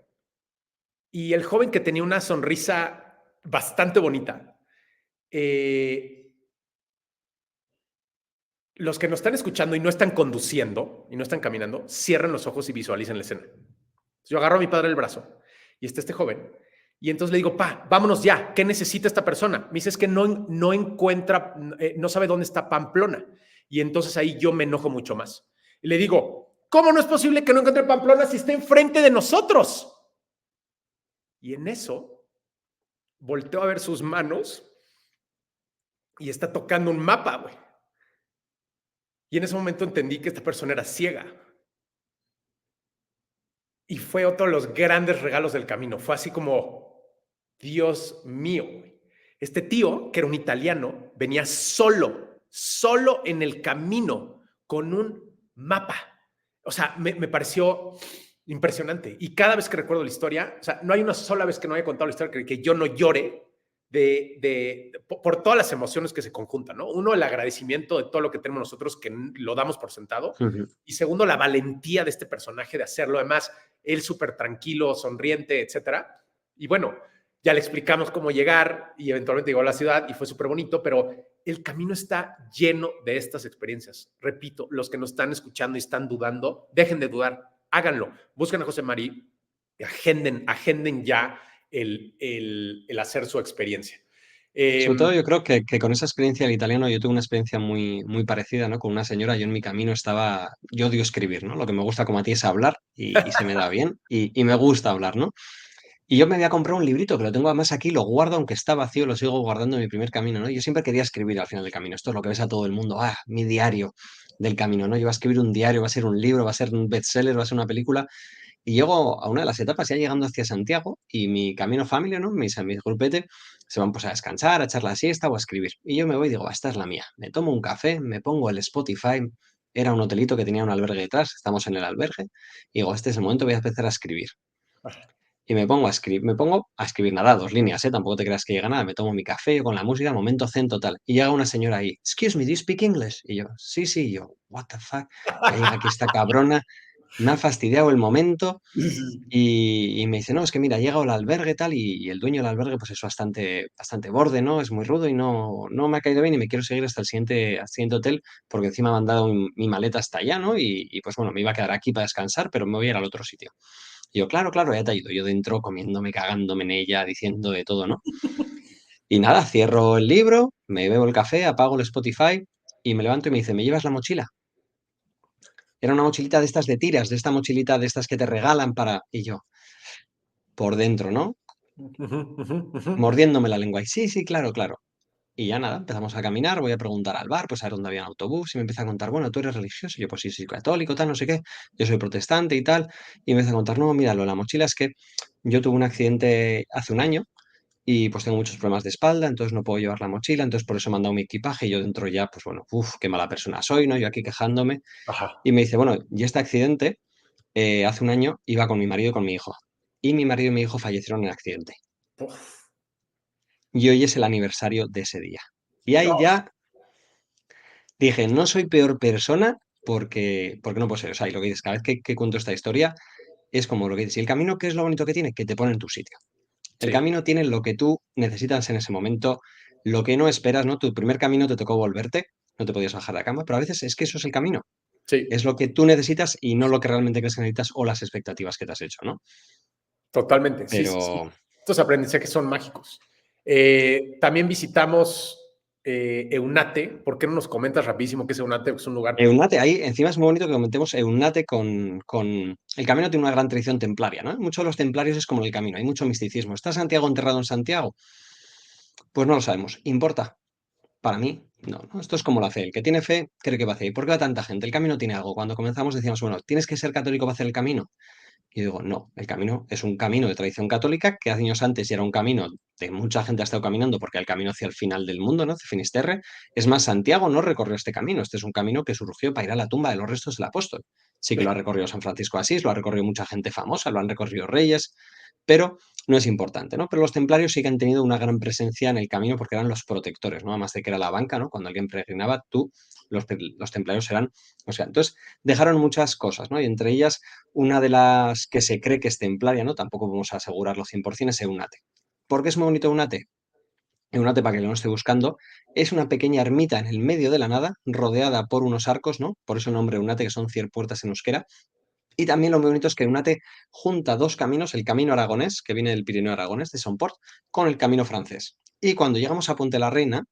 Speaker 1: y el joven que tenía una sonrisa bastante bonita, eh, los que nos están escuchando y no están conduciendo y no están caminando, cierren los ojos y visualicen la escena. Yo agarro a mi padre el brazo y está este joven y entonces le digo, pa, vámonos ya, ¿qué necesita esta persona? Me dice, es que no encuentra, no sabe dónde está Pamplona. Y entonces ahí yo me enojo mucho más. Y le digo, ¿cómo no es posible que no encuentre Pamplona si está enfrente de nosotros? Y en eso volteo a ver sus manos y está tocando un mapa, güey. Y en ese momento entendí que esta persona era ciega. Y fue otro de los grandes regalos del camino. Fue así como, Dios mío, güey. Este tío, que era un italiano, venía solo en el camino con un mapa. O sea, me pareció impresionante. Y cada vez que recuerdo la historia, o sea, no hay una sola vez que no haya contado la historia que yo no llore por todas las emociones que se conjuntan, ¿no? Uno, el agradecimiento de todo lo que tenemos nosotros, que lo damos por sentado.
Speaker 2: Ujú.
Speaker 1: Y segundo, la valentía de este personaje de hacerlo. Además, él súper tranquilo, sonriente, etcétera. Y bueno, ya le explicamos cómo llegar y eventualmente llegó a la ciudad y fue súper bonito, pero el camino está lleno de estas experiencias. Repito, los que nos están escuchando y están dudando, dejen de dudar, háganlo. Busquen a José Marí, agenden ya el hacer su experiencia.
Speaker 2: Sobre todo yo creo que con esa experiencia del italiano yo tuve una experiencia muy, muy parecida, ¿no? Con una señora, yo en mi camino estaba, yo odio escribir, ¿no? Lo que me gusta como a ti es hablar y se me da bien y me gusta hablar, ¿no? Y yo me había comprado un librito que lo tengo además aquí, lo guardo aunque está vacío, lo sigo guardando en mi primer camino, ¿no? Yo siempre quería escribir al final del camino, esto es lo que ves a todo el mundo, mi diario del camino, ¿no? Yo voy a escribir un diario, va a ser un libro, va a ser un bestseller, va a ser una película. Y llego a una de las etapas ya llegando hacia Santiago y mi camino familia, ¿no? Mis grupete se van pues a descansar, a echar la siesta o a escribir. Y yo me voy y digo, esta es la mía. Me tomo un café, me pongo el Spotify. Era un hotelito que tenía un albergue detrás, estamos en el albergue. Y digo, este es el momento, voy a empezar a escribir. Y me pongo a escribir nada, 2 líneas, ¿eh? Tampoco te creas que llega nada. Me tomo mi café con la música, momento zen total. Y llega una señora ahí, excuse me, do you speak English? Y yo, sí, sí, y yo, what the fuck. Ya llega aquí esta cabrona, me ha fastidiado el momento y me dice, no, es que mira, ha llegado el albergue tal y el dueño del albergue pues es bastante, bastante borde, ¿no? Es muy rudo y no me ha caído bien y me quiero seguir hasta el siguiente hotel porque encima me han dado mi maleta hasta allá, ¿no? Y pues bueno, me iba a quedar aquí para descansar, pero me voy a ir al otro sitio. Y yo, claro, claro, ya te ayudo. Yo dentro comiéndome, cagándome en ella, diciendo de todo, ¿no? Y nada, cierro el libro, me bebo el café, apago el Spotify y me levanto y me dice, ¿me llevas la mochila? Era una mochilita de estas de tiras, de esta mochilita de estas que te regalan para... Y yo, por dentro, ¿no?
Speaker 1: Ujú, ujú, ujú.
Speaker 2: Mordiéndome la lengua. Y sí, sí, claro, claro. Y ya nada, empezamos a caminar, voy a preguntar al bar, pues a ver dónde había un autobús, y me empieza a contar, bueno, tú eres religioso, y yo pues sí, soy católico, tal, no sé qué, yo soy protestante y tal, y me empieza a contar, no, míralo, la mochila es que yo tuve un accidente hace un año, y pues tengo muchos problemas de espalda, entonces no puedo llevar la mochila, entonces por eso me han dado mi equipaje, y yo dentro ya, pues bueno, uff, qué mala persona soy, ¿no? Yo aquí quejándome,
Speaker 1: Ajá.
Speaker 2: y me dice, bueno, y este accidente, hace un año iba con mi marido y con mi hijo, y mi marido y mi hijo fallecieron en el accidente,
Speaker 1: Uf.
Speaker 2: y hoy es el aniversario de ese día. Y ahí
Speaker 1: No.
Speaker 2: ya dije, no soy peor persona porque no puedo ser. O sea, y lo que dices, cada vez que cuento esta historia, es como lo que dices. Y el camino, ¿qué es lo bonito que tiene? Que te pone en tu sitio. El
Speaker 1: Sí,
Speaker 2: camino tiene lo que tú necesitas en ese momento, lo que no esperas, ¿no? Tu primer camino te tocó volverte, no te podías bajar de la cama, pero a veces es que eso es el camino.
Speaker 1: sí,
Speaker 2: Es lo que tú necesitas y no lo que realmente crees que necesitas o las expectativas que te has hecho, ¿no?
Speaker 1: totalmente. Sí, sí, sí.
Speaker 2: Pero
Speaker 1: Estos aprendizajes son mágicos. También visitamos Eunate. ¿Por qué no nos comentas rapidísimo qué es Eunate? Es un lugar.
Speaker 2: Eunate, ahí encima es muy bonito que comentemos Eunate con... El camino tiene una gran tradición templaria, ¿no? Muchos de los templarios es como el camino, hay mucho misticismo. ¿Está Santiago enterrado en Santiago? Pues no lo sabemos. ¿Importa? Para mí, no, ¿no? Esto es como la fe. El que tiene fe cree que va hacia ahí. ¿Por qué va tanta gente? El camino tiene algo. Cuando comenzamos decíamos, bueno, ¿tienes que ser católico para hacer el camino? Y yo digo, no, el camino es un camino de tradición católica que años antes ya era un camino de mucha gente ha estado caminando porque el camino hacia el final del mundo, ¿no? Hacia Finisterre. Es más, Santiago no recorrió este camino. Este es un camino que surgió para ir a la tumba de los restos del apóstol. Sí que lo ha recorrido San Francisco de Asís, lo ha recorrido mucha gente famosa, lo han recorrido reyes, pero no es importante, ¿no? Pero los templarios sí que han tenido una gran presencia en el camino porque eran los protectores, ¿no? Además de que era la banca, ¿no? Cuando alguien peregrinaba, los templarios eran, o sea, entonces dejaron muchas cosas, ¿no? Y entre ellas una de las que se cree que es templaria, ¿no? Tampoco vamos a asegurarlo 100%, es Eunate. ¿Por qué es muy bonito Eunate? Eunate, para que lo esté buscando, es una pequeña ermita en el medio de la nada, rodeada por unos arcos, ¿no? Por eso el nombre Eunate, que son 100 puertas en euskera. Y también lo muy bonito es que Eunate junta dos caminos, el camino aragonés, que viene del Pirineo aragonés, de Somport, con el camino francés. Y cuando llegamos a Ponte la Reina,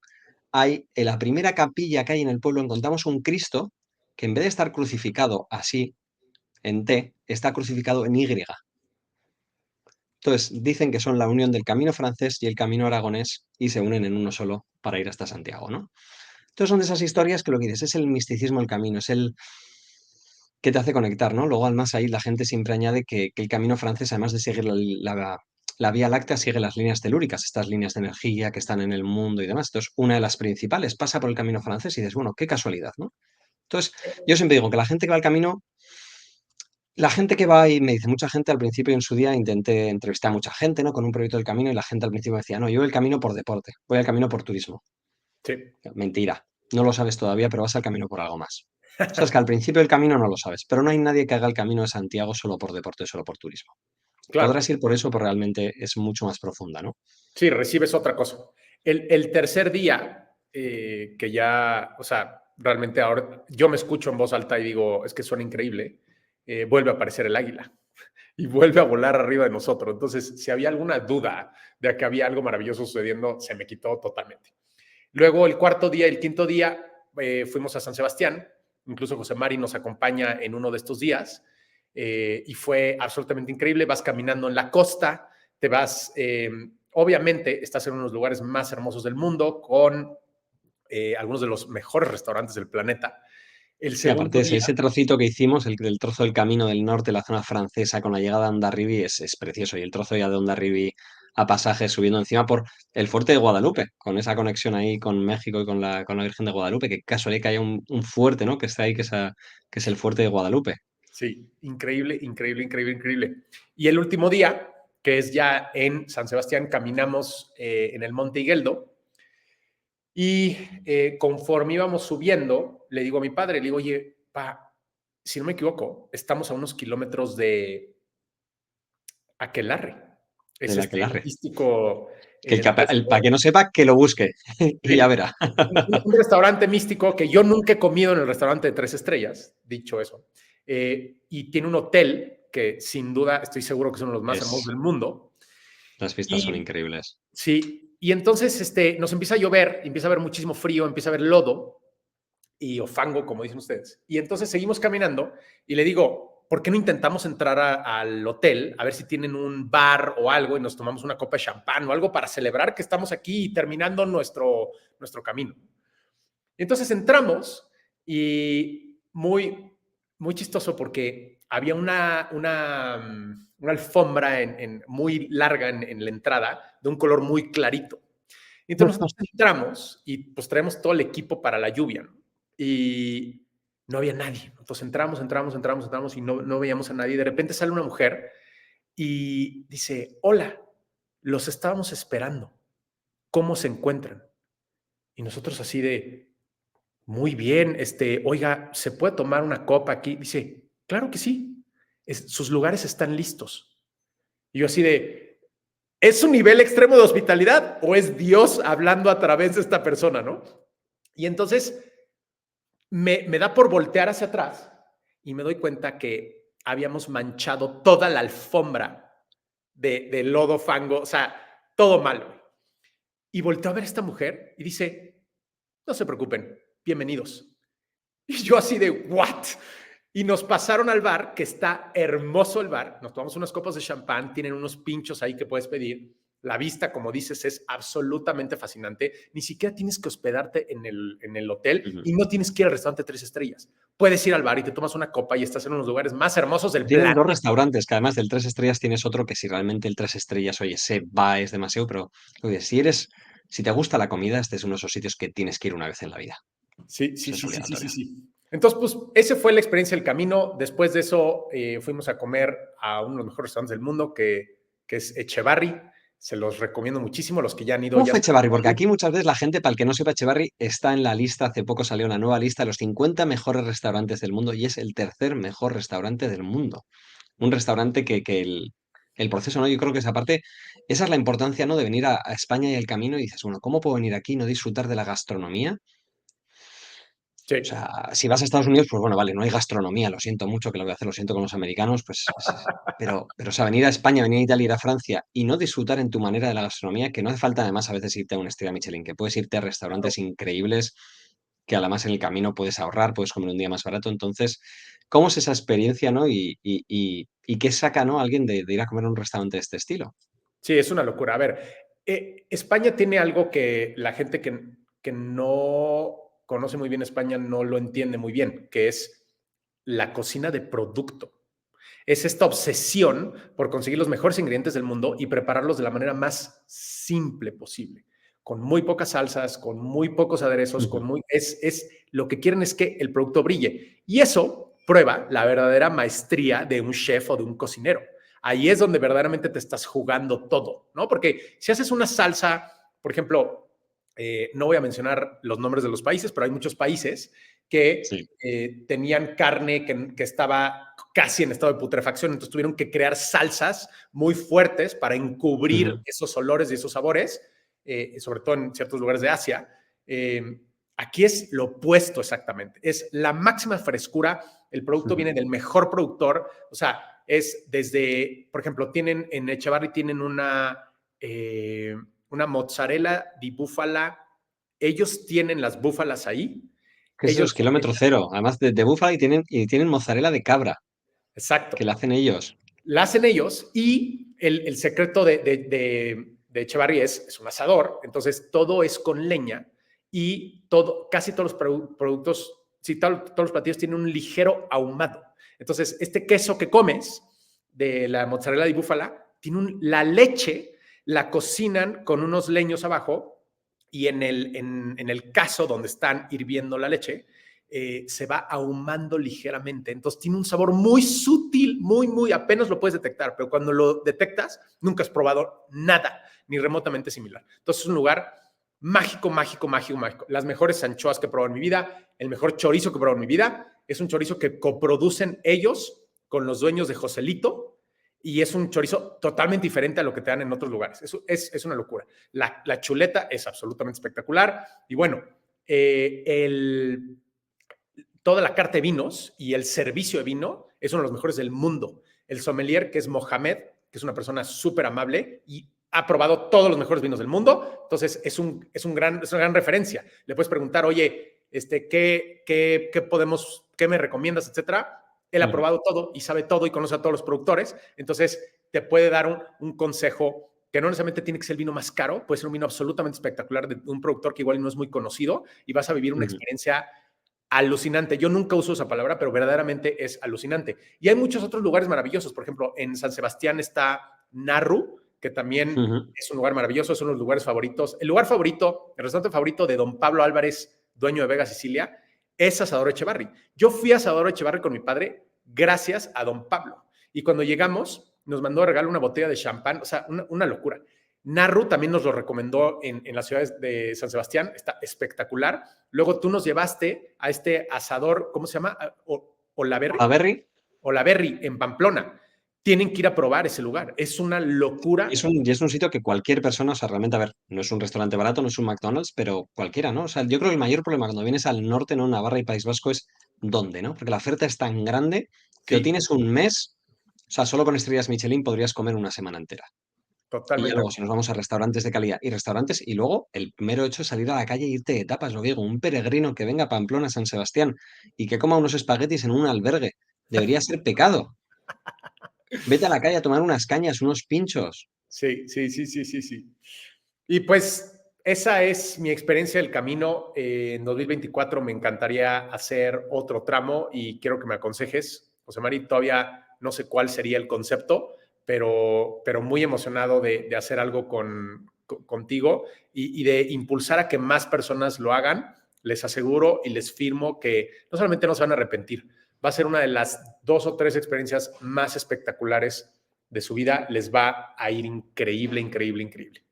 Speaker 2: hay en la primera capilla que hay en el pueblo, encontramos un Cristo que en vez de estar crucificado así, en T, está crucificado en Y. Entonces, dicen que son la unión del camino francés y el camino aragonés y se unen en uno solo para ir hasta Santiago, ¿no? Entonces son de esas historias que lo que dices es el misticismo del camino, es el que te hace conectar, ¿no? Luego, además, ahí la gente siempre añade que el camino francés, además de seguir la Vía Láctea, sigue las líneas telúricas, estas líneas de energía que están en el mundo y demás. Entonces, una de las principales pasa por el camino francés y dices, bueno, qué casualidad, ¿no? Entonces, yo siempre digo que la gente que va al camino la gente que va y me dice, mucha gente al principio en su día intenté entrevistar a mucha gente, ¿no? Con un proyecto del camino y la gente al principio me decía, no, yo voy el camino por deporte, voy al camino por turismo.
Speaker 1: Sí.
Speaker 2: Mentira, no lo sabes todavía, pero vas al camino por algo más. O sea, es que al principio del camino no lo sabes, pero no hay nadie que haga el camino de Santiago solo por deporte, solo por turismo.
Speaker 1: Claro.
Speaker 2: Podrás ir por eso, pero realmente es mucho más profunda, ¿no?
Speaker 1: Sí, recibes otra cosa. El tercer día, que ya, o sea, realmente ahora yo me escucho en voz alta y digo, es que suena increíble, vuelve a aparecer el águila y vuelve a volar arriba de nosotros. Entonces, si había alguna duda de que había algo maravilloso sucediendo, se me quitó totalmente. Luego, el cuarto día, el quinto día, fuimos a San Sebastián. Incluso José Mari nos acompaña en uno de estos días y fue absolutamente increíble. Vas caminando en la costa, te vas, obviamente, estás en uno de los lugares más hermosos del mundo con algunos de los mejores restaurantes del planeta. El
Speaker 2: Sí, aparte
Speaker 1: segundo
Speaker 2: de
Speaker 1: día,
Speaker 2: ese trocito que hicimos, el del trozo del camino del norte, la zona francesa, con la llegada a Hondarribí, es precioso. Y el trozo ya de Hondarribí a pasaje subiendo encima por el fuerte de Guadalupe, con esa conexión ahí con México y con la Virgen de Guadalupe. Qué casualidad que haya un fuerte, ¿no? Que está ahí, que es el fuerte de Guadalupe.
Speaker 1: sí, increíble, increíble, increíble, increíble. Y el último día, que es ya en San Sebastián, caminamos en el Monte Higueldo. Y conforme íbamos subiendo, le digo a mi padre, le digo, oye, pa, si no me equivoco, estamos a unos kilómetros de Aquelarre.
Speaker 2: De
Speaker 1: Es
Speaker 2: la que
Speaker 1: este
Speaker 2: la
Speaker 1: místico
Speaker 2: Que para que
Speaker 1: restaurante,
Speaker 2: no sepa, que lo busque y ya
Speaker 1: sí,
Speaker 2: verá.
Speaker 1: un restaurante místico que yo nunca he comido en el restaurante de 3 estrellas, dicho eso, y tiene un hotel que sin duda estoy seguro que son los más hermosos
Speaker 2: Es,
Speaker 1: del mundo.
Speaker 2: las vistas son
Speaker 1: Y
Speaker 2: increíbles.
Speaker 1: sí, y entonces nos empieza a llover, empieza a haber muchísimo frío, empieza a haber lodo o fango, como dicen ustedes. Y entonces seguimos caminando y le digo, ¿por qué no intentamos entrar al hotel a ver si tienen un bar o algo y nos tomamos una copa de champán o algo para celebrar que estamos aquí terminando nuestro camino? Y entonces entramos y muy chistoso porque había una alfombra muy larga en la entrada de un color muy clarito. Y entonces nosotros entramos y pues traemos todo el equipo para la lluvia, ¿no? Y no había nadie. Entonces entramos y no veíamos a nadie. De repente sale una mujer y dice, hola, los estábamos esperando. ¿Cómo se encuentran? Y nosotros así de, muy bien, oiga, ¿se puede tomar una copa aquí? Dice, claro que sí, sus lugares están listos. Y yo así de, ¿es un nivel extremo de hospitalidad o es Dios hablando a través de esta persona, no? Y entonces me da por voltear hacia atrás y me doy cuenta que habíamos manchado toda la alfombra de lodo, fango, o sea, todo mal. Y volteo a ver a esta mujer y dice, no se preocupen, bienvenidos. Y yo así de, ¿what? Y nos pasaron al bar, que está hermoso el bar. Nos tomamos unas copas de champán, tienen unos pinchos ahí que puedes pedir. La vista, como dices, es absolutamente fascinante. Ni siquiera tienes que hospedarte en el hotel y no tienes que ir al restaurante 3 estrellas. Puedes ir al bar y te tomas una copa y estás en unos lugares más hermosos del
Speaker 2: Tienen
Speaker 1: planeta.
Speaker 2: 2 restaurantes, que además del 3 estrellas tienes otro que si realmente el 3 estrellas, oye, se va, es demasiado, pero oye, si te gusta la comida, este es uno de esos sitios que tienes que ir una vez en la vida.
Speaker 1: Sí, sí,
Speaker 2: Eso es
Speaker 1: sí, sí, sí, sí,
Speaker 2: obligatorio.
Speaker 1: sí. Entonces, pues, esa fue la experiencia del camino. Después de eso, fuimos a comer a uno de los mejores restaurantes del mundo, que es Echevarri. Se los recomiendo muchísimo. Los que ya han ido
Speaker 2: ¿Cómo
Speaker 1: ya
Speaker 2: fue
Speaker 1: saben
Speaker 2: Echevarri?
Speaker 1: cuál
Speaker 2: Porque
Speaker 1: es.
Speaker 2: aquí muchas veces la gente, para el que no sepa, Echevarri está en la lista, hace poco salió una nueva lista de los 50 mejores restaurantes del mundo y es el tercer mejor restaurante del mundo. Un restaurante que el proceso, ¿no? Yo creo que esa parte, esa es la importancia, ¿no? De venir a España y el camino y dices, bueno, ¿cómo puedo venir aquí y no disfrutar de la gastronomía?
Speaker 1: Sí,
Speaker 2: O sea, si vas a Estados Unidos, pues bueno, vale, no hay gastronomía, lo siento mucho que lo voy a hacer, lo siento con los americanos, pues, pero o sea, venir a España, venir a Italia, ir a Francia y no disfrutar en tu manera de la gastronomía, que no hace falta además a veces irte a una estrella Michelin, que puedes irte a
Speaker 1: claro.
Speaker 2: restaurantes increíbles, que además en el camino puedes ahorrar, puedes comer un día más barato. Entonces, ¿cómo es esa experiencia, no? Y qué saca, ¿no? Alguien de ir a comer a un restaurante de este estilo.
Speaker 1: Sí, es una locura. A ver, España tiene algo que la gente que no conoce muy bien España no lo entiende muy bien, que es la cocina de producto. Es esta obsesión por conseguir los mejores ingredientes del mundo y prepararlos de la manera más simple posible, con muy pocas salsas, con muy pocos aderezos,
Speaker 2: Ujú.
Speaker 1: lo que quieren es que el producto brille. Y eso prueba la verdadera maestría de un chef o de un cocinero. Ahí es donde verdaderamente te estás jugando todo, ¿no? Porque si haces una salsa, por ejemplo, no voy a mencionar los nombres de los países, pero hay muchos países que
Speaker 2: Sí.
Speaker 1: tenían carne que estaba casi en estado de putrefacción, entonces tuvieron que crear salsas muy fuertes para encubrir
Speaker 2: Ujú,
Speaker 1: esos olores y esos sabores, sobre todo en ciertos lugares de Asia. Aquí es lo opuesto exactamente, es la máxima frescura, el producto
Speaker 2: ujú.
Speaker 1: viene del mejor productor, o sea, es desde, por ejemplo, en Echevarri tienen una mozzarella di búfala, ellos tienen las búfalas ahí,
Speaker 2: Que eso
Speaker 1: ellos,
Speaker 2: es kilómetro cero. Además de búfala y tienen mozzarella de cabra,
Speaker 1: exacto,
Speaker 2: que la hacen ellos.
Speaker 1: la hacen ellos y el secreto de Echevarri es un asador, entonces todo es con leña y casi todos los productos, sí, todos los platillos tienen un ligero ahumado. Entonces, este queso que comes de la mozzarella de búfala, la leche la cocinan con unos leños abajo y en el caso donde están hirviendo la leche, se va ahumando ligeramente. Entonces tiene un sabor muy sutil, muy, apenas lo puedes detectar, pero cuando lo detectas, nunca has probado nada, ni remotamente similar. Entonces es un lugar mágico, mágico, mágico, mágico. Las mejores anchoas que he probado en mi vida, el mejor chorizo que he probado en mi vida, es un chorizo que coproducen ellos con los dueños de Joselito y es un chorizo totalmente diferente a lo que te dan en otros lugares. Eso es una locura. La chuleta es absolutamente espectacular y bueno, toda la carta de vinos y el servicio de vino es uno de los mejores del mundo. el sommelier, que es Mohamed, que es una persona súper amable y ha probado todos los mejores vinos del mundo, entonces es una gran referencia. Le puedes preguntar, oye, ¿qué me recomiendas, etcétera? Él ha probado todo y sabe todo y conoce a todos los productores, entonces te puede dar un consejo que no necesariamente tiene que ser el vino más caro, puede ser un vino absolutamente espectacular de un productor que igual no es muy conocido y vas a vivir una experiencia alucinante. Yo nunca uso esa palabra, pero verdaderamente es alucinante. Y hay muchos otros lugares maravillosos. Por ejemplo, en San Sebastián está Narru, que también es un lugar maravilloso, son los lugares favoritos. El lugar favorito, el restaurante favorito de don Pablo Álvarez, dueño de Vega Sicilia, es Asador Echevarri. Yo fui a Asador Echevarri con mi padre gracias a don Pablo. Y cuando llegamos, nos mandó a regalar una botella de champán, o sea, una locura. Narru también nos lo recomendó en la ciudad de San Sebastián, está espectacular. Luego tú nos llevaste a este asador, ¿cómo se llama? Olaverri.
Speaker 2: Olaverri.
Speaker 1: Olaverri, en Pamplona. Tienen que ir a probar ese lugar. Es una locura.
Speaker 2: Y es un sitio que cualquier persona, o sea, realmente, a ver, no es un restaurante barato, no es un McDonald's, pero cualquiera, ¿no? O sea, yo creo que el mayor problema cuando vienes al norte, ¿no? Navarra y País Vasco es dónde, ¿no? Porque la oferta es tan grande que o
Speaker 1: Sí,
Speaker 2: tienes un mes, o sea, solo con estrellas Michelin podrías comer una semana entera. Y ya
Speaker 1: totalmente.
Speaker 2: luego, si nos vamos a restaurantes de calidad y restaurantes, y luego el mero hecho de salir a la calle e irte de tapas, lo que digo, un peregrino que venga a Pamplona, San Sebastián, y que coma unos espaguetis en un albergue, debería ser pecado. Vete a la calle a tomar unas cañas, unos pinchos.
Speaker 1: Sí, sí, sí, sí, sí, sí. Y pues esa es mi experiencia del camino. En 2024 me encantaría hacer otro tramo y quiero que me aconsejes. José Mari, todavía no sé cuál sería el concepto, pero muy emocionado de hacer algo contigo y de impulsar a que más personas lo hagan. Les aseguro y les firmo que no solamente no se van a arrepentir, va a ser una de las 2 o 3 experiencias más espectaculares de su vida. Les va a ir increíble, increíble, increíble.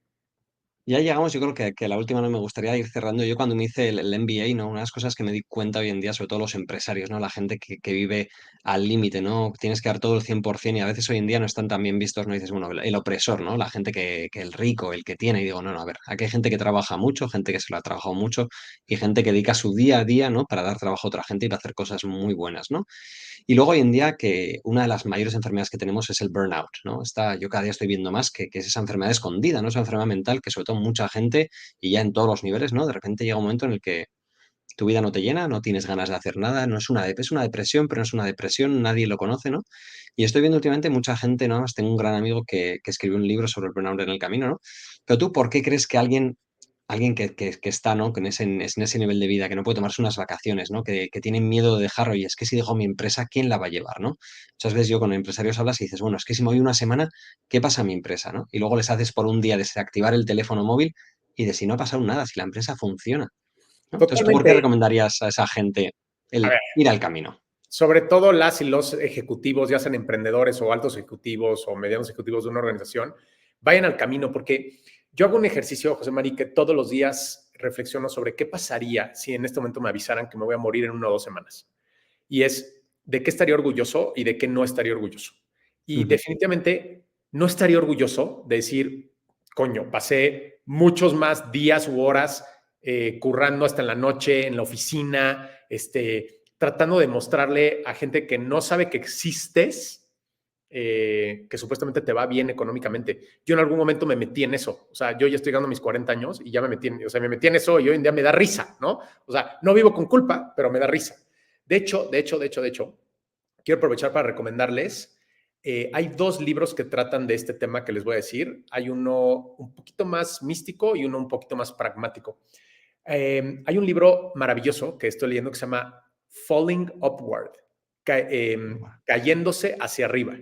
Speaker 2: Ya llegamos, yo creo que la última no me gustaría ir cerrando. Yo cuando me hice el MBA, ¿no? Una de las cosas que me di cuenta hoy en día, sobre todo los empresarios, ¿no? La gente que vive al límite, ¿no? Tienes que dar todo el 100% y a veces hoy en día no están tan bien vistos, ¿no? Dices, bueno, el opresor, ¿no? La gente que el rico, el que tiene. Y digo, no, no, a ver, aquí hay gente que trabaja mucho, gente que se lo ha trabajado mucho y gente que dedica su día a día, ¿no? Para dar trabajo a otra gente y para hacer cosas muy buenas, ¿no? Y luego hoy en día que una de las mayores enfermedades que tenemos es el burnout, ¿no? Yo cada día estoy viendo más que es esa enfermedad escondida, ¿no? Esa enfermedad mental que sobre todo mucha gente y ya en todos los niveles, ¿no? De repente llega un momento en el que tu vida no te llena, no tienes ganas de hacer nada, no es es una depresión, pero no es una depresión, nadie lo conoce, ¿no? Y estoy viendo últimamente mucha gente, ¿no? Tengo un gran amigo que escribió un libro sobre el burnout en el camino, ¿no? Pero tú, ¿por qué crees que alguien que está, ¿no? Que en ese nivel de vida, que no puede tomarse unas vacaciones, ¿no? Que tienen miedo de dejarlo y es que si dejo mi empresa, ¿quién la va a llevar, ¿no? Muchas veces yo con empresarios hablas y dices, bueno, es que si me voy una semana, ¿qué pasa a mi empresa, ¿no? Y luego les haces por un día desactivar el teléfono móvil y de si no ha pasado nada, si la empresa funciona, ¿no? Entonces, ¿tú por qué
Speaker 1: Totalmente.
Speaker 2: recomendarías a esa gente
Speaker 1: A
Speaker 2: el
Speaker 1: ver,
Speaker 2: ir al camino?
Speaker 1: sobre todo las y los ejecutivos, ya sean emprendedores o altos ejecutivos o medianos ejecutivos de una organización, vayan al camino, porque yo hago un ejercicio, José María, que todos los días reflexiono sobre qué pasaría si en este momento me avisaran que me voy a morir en 1 o 2 semanas. Y es de qué estaría orgulloso y de qué no estaría orgulloso. Y
Speaker 2: Ujú.
Speaker 1: definitivamente no estaría orgulloso de decir, coño, pasé muchos más días u horas currando hasta en la noche, en la oficina, tratando de mostrarle a gente que no sabe que existes, que supuestamente te va bien económicamente. Yo en algún momento me metí en eso. O sea, yo ya estoy llegando a mis 40 años y ya me metí en eso y hoy en día me da risa, ¿no? O sea, no vivo con culpa, pero me da risa. De hecho, quiero aprovechar para recomendarles. Hay 2 libros que tratan de este tema que les voy a decir. Hay uno un poquito más místico y uno un poquito más pragmático. Hay un libro maravilloso que estoy leyendo que se llama Falling Upward, cayéndose hacia arriba.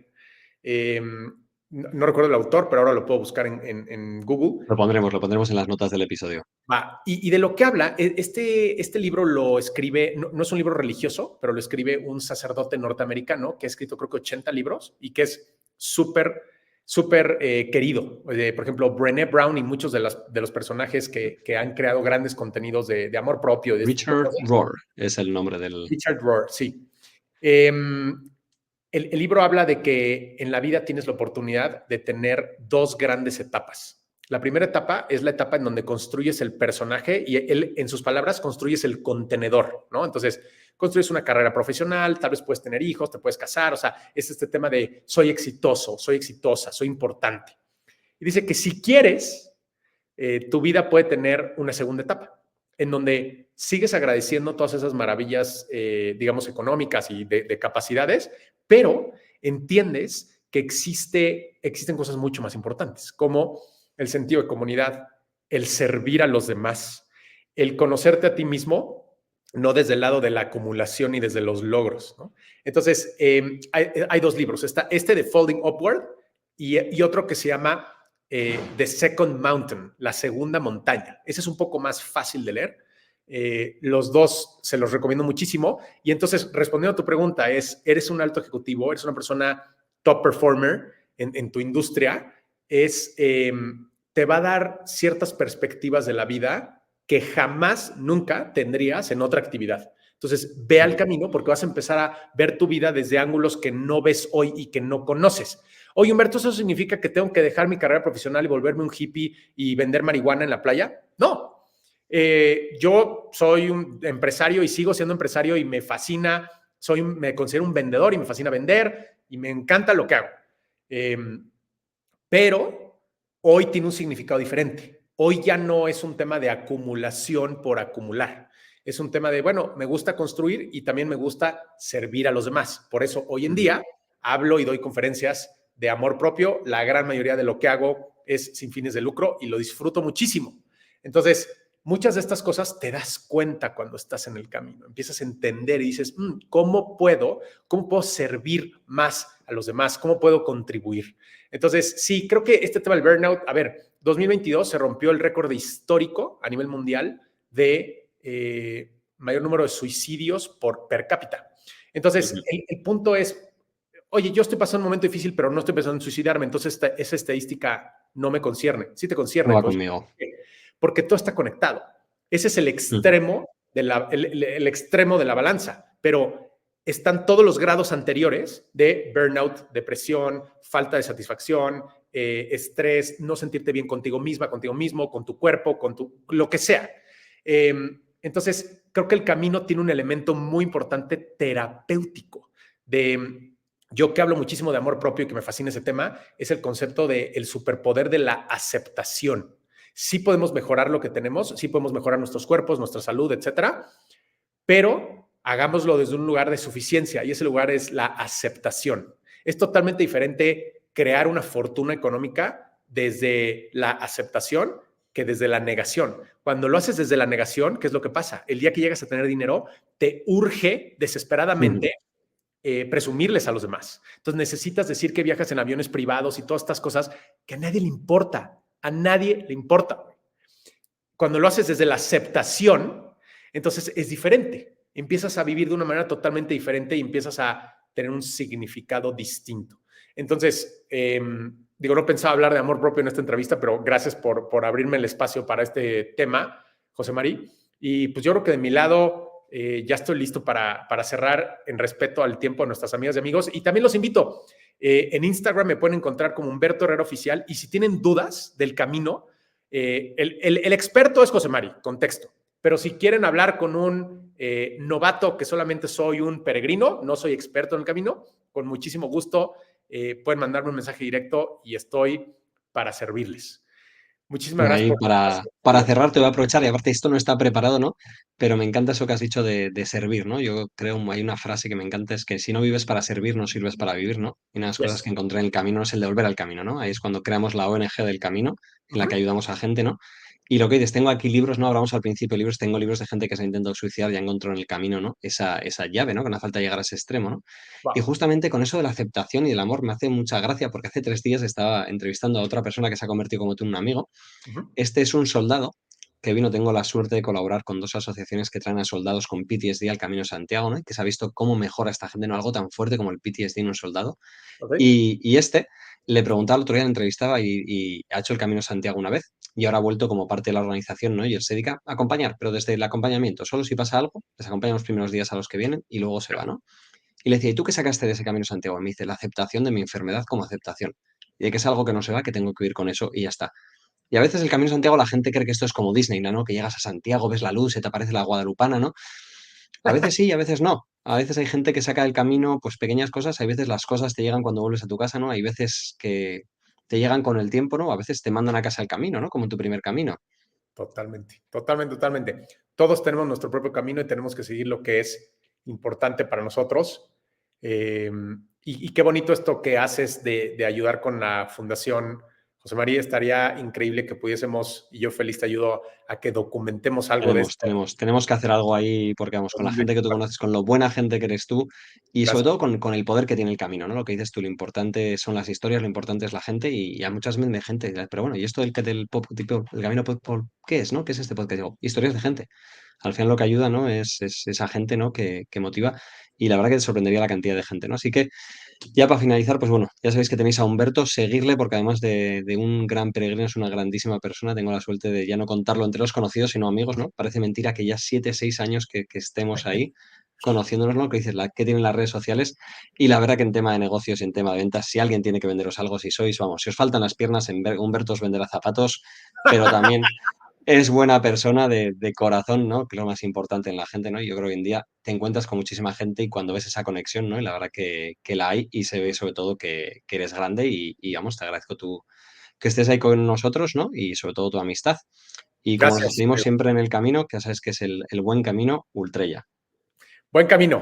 Speaker 1: No recuerdo el autor, pero ahora lo puedo buscar en Google.
Speaker 2: Lo pondremos en las notas del episodio.
Speaker 1: Va, y de lo que habla, este libro lo escribe, no es un libro religioso, pero lo escribe un sacerdote norteamericano que ha escrito creo que 80 libros y que es súper, súper querido. Por ejemplo, Brené Brown y muchos de los personajes que han creado grandes contenidos de amor propio, de este tipo de
Speaker 2: Richard
Speaker 1: cosas.
Speaker 2: Rohr es el nombre del...
Speaker 1: Richard Rohr, sí. El libro habla de que en la vida tienes la oportunidad de tener 2 grandes etapas. La primera etapa es la etapa en donde construyes el personaje y él, en sus palabras, construyes el contenedor, ¿no? Entonces, construyes una carrera profesional, tal vez puedes tener hijos, te puedes casar, o sea, es este tema de soy exitoso, soy exitosa, soy importante. Y dice que si quieres, tu vida puede tener una segunda etapa, en donde sigues agradeciendo todas esas maravillas, digamos, económicas y de capacidades, pero entiendes que existen cosas mucho más importantes, como el sentido de comunidad, el servir a los demás, el conocerte a ti mismo, no desde el lado de la acumulación y desde los logros, ¿no? Entonces, hay dos libros, está este de Folding Upward y otro que se llama The Second Mountain, la segunda montaña. Ese es un poco más fácil de leer. Los dos se los recomiendo muchísimo. Y entonces, respondiendo a tu pregunta, ¿eres un alto ejecutivo? ¿Eres una persona top performer en tu industria? Te va a dar ciertas perspectivas de la vida que jamás, nunca tendrías en otra actividad. Entonces, ve al camino porque vas a empezar a ver tu vida desde ángulos que no ves hoy y que no conoces. Oye, Humberto, ¿eso significa que tengo que dejar mi carrera profesional y volverme un hippie y vender marihuana en la playa? No. Yo soy un empresario y sigo siendo empresario y me fascina, me considero un vendedor y me fascina vender y me encanta lo que hago. Eh, pero hoy tiene un significado diferente. Hoy ya no es un tema de acumulación por acumular. Es un tema de, bueno, me gusta construir y también me gusta servir a los demás. Por eso hoy en día hablo y doy conferencias de amor propio. La gran mayoría de lo que hago es sin fines de lucro y lo disfruto muchísimo. Entonces, muchas de estas cosas te das cuenta cuando estás en el camino. Empiezas a entender y dices, ¿cómo puedo servir más a los demás? ¿Cómo puedo contribuir? Entonces, sí, creo que este tema del burnout, a ver, 2022 se rompió el récord histórico a nivel mundial de mayor número de suicidios por per cápita. Entonces, el punto es, oye, yo estoy pasando un momento difícil, pero no estoy pensando en suicidarme, entonces esa estadística no me concierne. Sí te
Speaker 2: No
Speaker 1: concierne,
Speaker 2: va conmigo.
Speaker 1: porque todo está conectado. Ese es el extremo, el extremo de la balanza, pero están todos los grados anteriores de burnout, depresión, falta de satisfacción, estrés, no sentirte bien contigo misma, contigo mismo, con tu cuerpo, lo que sea. Entonces, creo que el camino tiene un elemento muy importante terapéutico. Yo que hablo muchísimo de amor propio y que me fascina ese tema, es el concepto del superpoder de la aceptación. Sí podemos mejorar lo que tenemos, sí podemos mejorar nuestros cuerpos, nuestra salud, etcétera, pero hagámoslo desde un lugar de suficiencia y ese lugar es la aceptación. Es totalmente diferente crear una fortuna económica desde la aceptación que desde la negación. Cuando lo haces desde la negación, ¿qué es lo que pasa? El día que llegas a tener dinero, te urge desesperadamente presumirles a los demás. Entonces necesitas decir que viajas en aviones privados y todas estas cosas que a nadie le importa. A nadie le importa. Cuando lo haces desde la aceptación, entonces es diferente. Empiezas a vivir de una manera totalmente diferente y empiezas a tener un significado distinto. Entonces, no pensaba hablar de amor propio en esta entrevista, pero gracias por abrirme el espacio para este tema, José María. Y pues yo creo que de mi lado ya estoy listo para cerrar en respeto al tiempo de nuestras amigas y amigos. Y también los invito. En Instagram me pueden encontrar como Humberto Herrera Oficial. Y si tienen dudas del camino, el experto es José Mari, contexto. Pero si quieren hablar con un novato que solamente soy un peregrino, no soy experto en el camino, con muchísimo gusto pueden mandarme un mensaje directo y estoy para servirles. Muchísimas gracias
Speaker 2: Ahí
Speaker 1: por el
Speaker 2: para
Speaker 1: espacio.
Speaker 2: cerrar te voy a aprovechar, y aparte esto no está preparado, ¿no? Pero me encanta eso que has dicho de servir, ¿no? Yo creo, hay una frase que me encanta, es que si no vives para servir, no sirves para vivir, ¿no? Y una de las cosas
Speaker 1: Yes.
Speaker 2: que encontré en el camino es el de volver al camino, ¿no? Ahí es cuando creamos la ONG del camino, en la que ayudamos a gente, ¿no? Y lo que dices, tengo aquí libros, ¿no? Hablamos al principio de libros, tengo libros de gente que se ha intentado suicidar y ha encontrado en el camino, ¿no? Esa llave, ¿no? Que no hace falta llegar a ese extremo, ¿no? Y
Speaker 1: Wow.
Speaker 2: justamente con eso de la aceptación y del amor me hace mucha gracia porque hace 3 días estaba entrevistando a otra persona que se ha convertido como tú en un amigo. Este es un soldado que vino, tengo la suerte de colaborar con dos asociaciones que traen a soldados con PTSD al Camino de Santiago, ¿no? Que se ha visto cómo mejora esta gente, ¿no? Algo tan fuerte como el PTSD en un soldado.
Speaker 1: Okay.
Speaker 2: Y este le preguntaba el otro día, le entrevistaba y ha hecho el Camino de Santiago una vez y ahora ha vuelto como parte de la organización, ¿no? Y él se dedica a acompañar, pero desde el acompañamiento, solo si pasa algo, les acompaña los primeros días a los que vienen y luego se va, ¿no? Y le decía, ¿y tú qué sacaste de ese Camino de Santiago? Y me dice, la aceptación de mi enfermedad como aceptación. Y de que es algo que no se va, que tengo que vivir con eso y ya está. Y a veces el Camino de Santiago la gente cree que esto es como Disney, ¿no? Que llegas a Santiago, ves la luz, se te aparece la Guadalupana, ¿no? A veces sí y a veces no. A veces hay gente que saca del camino pues pequeñas cosas, hay veces las cosas te llegan cuando vuelves a tu casa, ¿no? Hay veces que te llegan con el tiempo, ¿no? A veces te mandan a casa el camino, ¿no? Como en tu primer camino.
Speaker 1: Totalmente, totalmente, totalmente. Todos tenemos nuestro propio camino y tenemos que seguir lo que es importante para nosotros. Y qué bonito esto que haces de ayudar con la fundación. José María, estaría increíble que pudiésemos, y yo feliz te ayudo a que documentemos algo de esto.
Speaker 2: Tenemos que hacer algo ahí porque vamos, con la gente que tú conoces, con lo buena gente que eres tú y sobre
Speaker 1: Gracias.
Speaker 2: todo con el poder que tiene el camino, ¿no? Lo que dices tú, lo importante son las historias, lo importante es la gente y a muchas veces me gente, pero bueno, ¿y esto del pop, tipo, el camino pop, qué es, ¿no? ¿Qué es este podcast? Digo, historias de gente. Al final lo que ayuda, ¿no? Es esa gente, ¿no? Que motiva y la verdad que te sorprendería la cantidad de gente, ¿no? Así que ya para finalizar, pues bueno, ya sabéis que tenéis a Humberto, seguirle porque además de un gran peregrino es una grandísima persona. Tengo la suerte de ya no contarlo entre los conocidos, sino amigos, ¿no? Parece mentira que ya 7, 6 años que estemos ahí conociéndonos, ¿no? Que dices, que tienen las redes sociales. Y la verdad que en tema de negocios y en tema de ventas, si alguien tiene que venderos algo, si sois, vamos, si os faltan las piernas, Humberto os venderá zapatos, pero también es buena persona de corazón, ¿no? Que es lo más importante en la gente, ¿no? Y yo creo que hoy en día te encuentras con muchísima gente y cuando ves esa conexión, ¿no? Y la verdad que la hay y se ve sobre todo que eres grande y vamos, te agradezco tú que estés ahí con nosotros, ¿no? Y sobre todo tu amistad. Y como nos
Speaker 1: Gracias,
Speaker 2: despedimos
Speaker 1: amigo.
Speaker 2: siempre en el camino, que ya sabes que es el buen camino, Ultrella.
Speaker 1: Buen camino.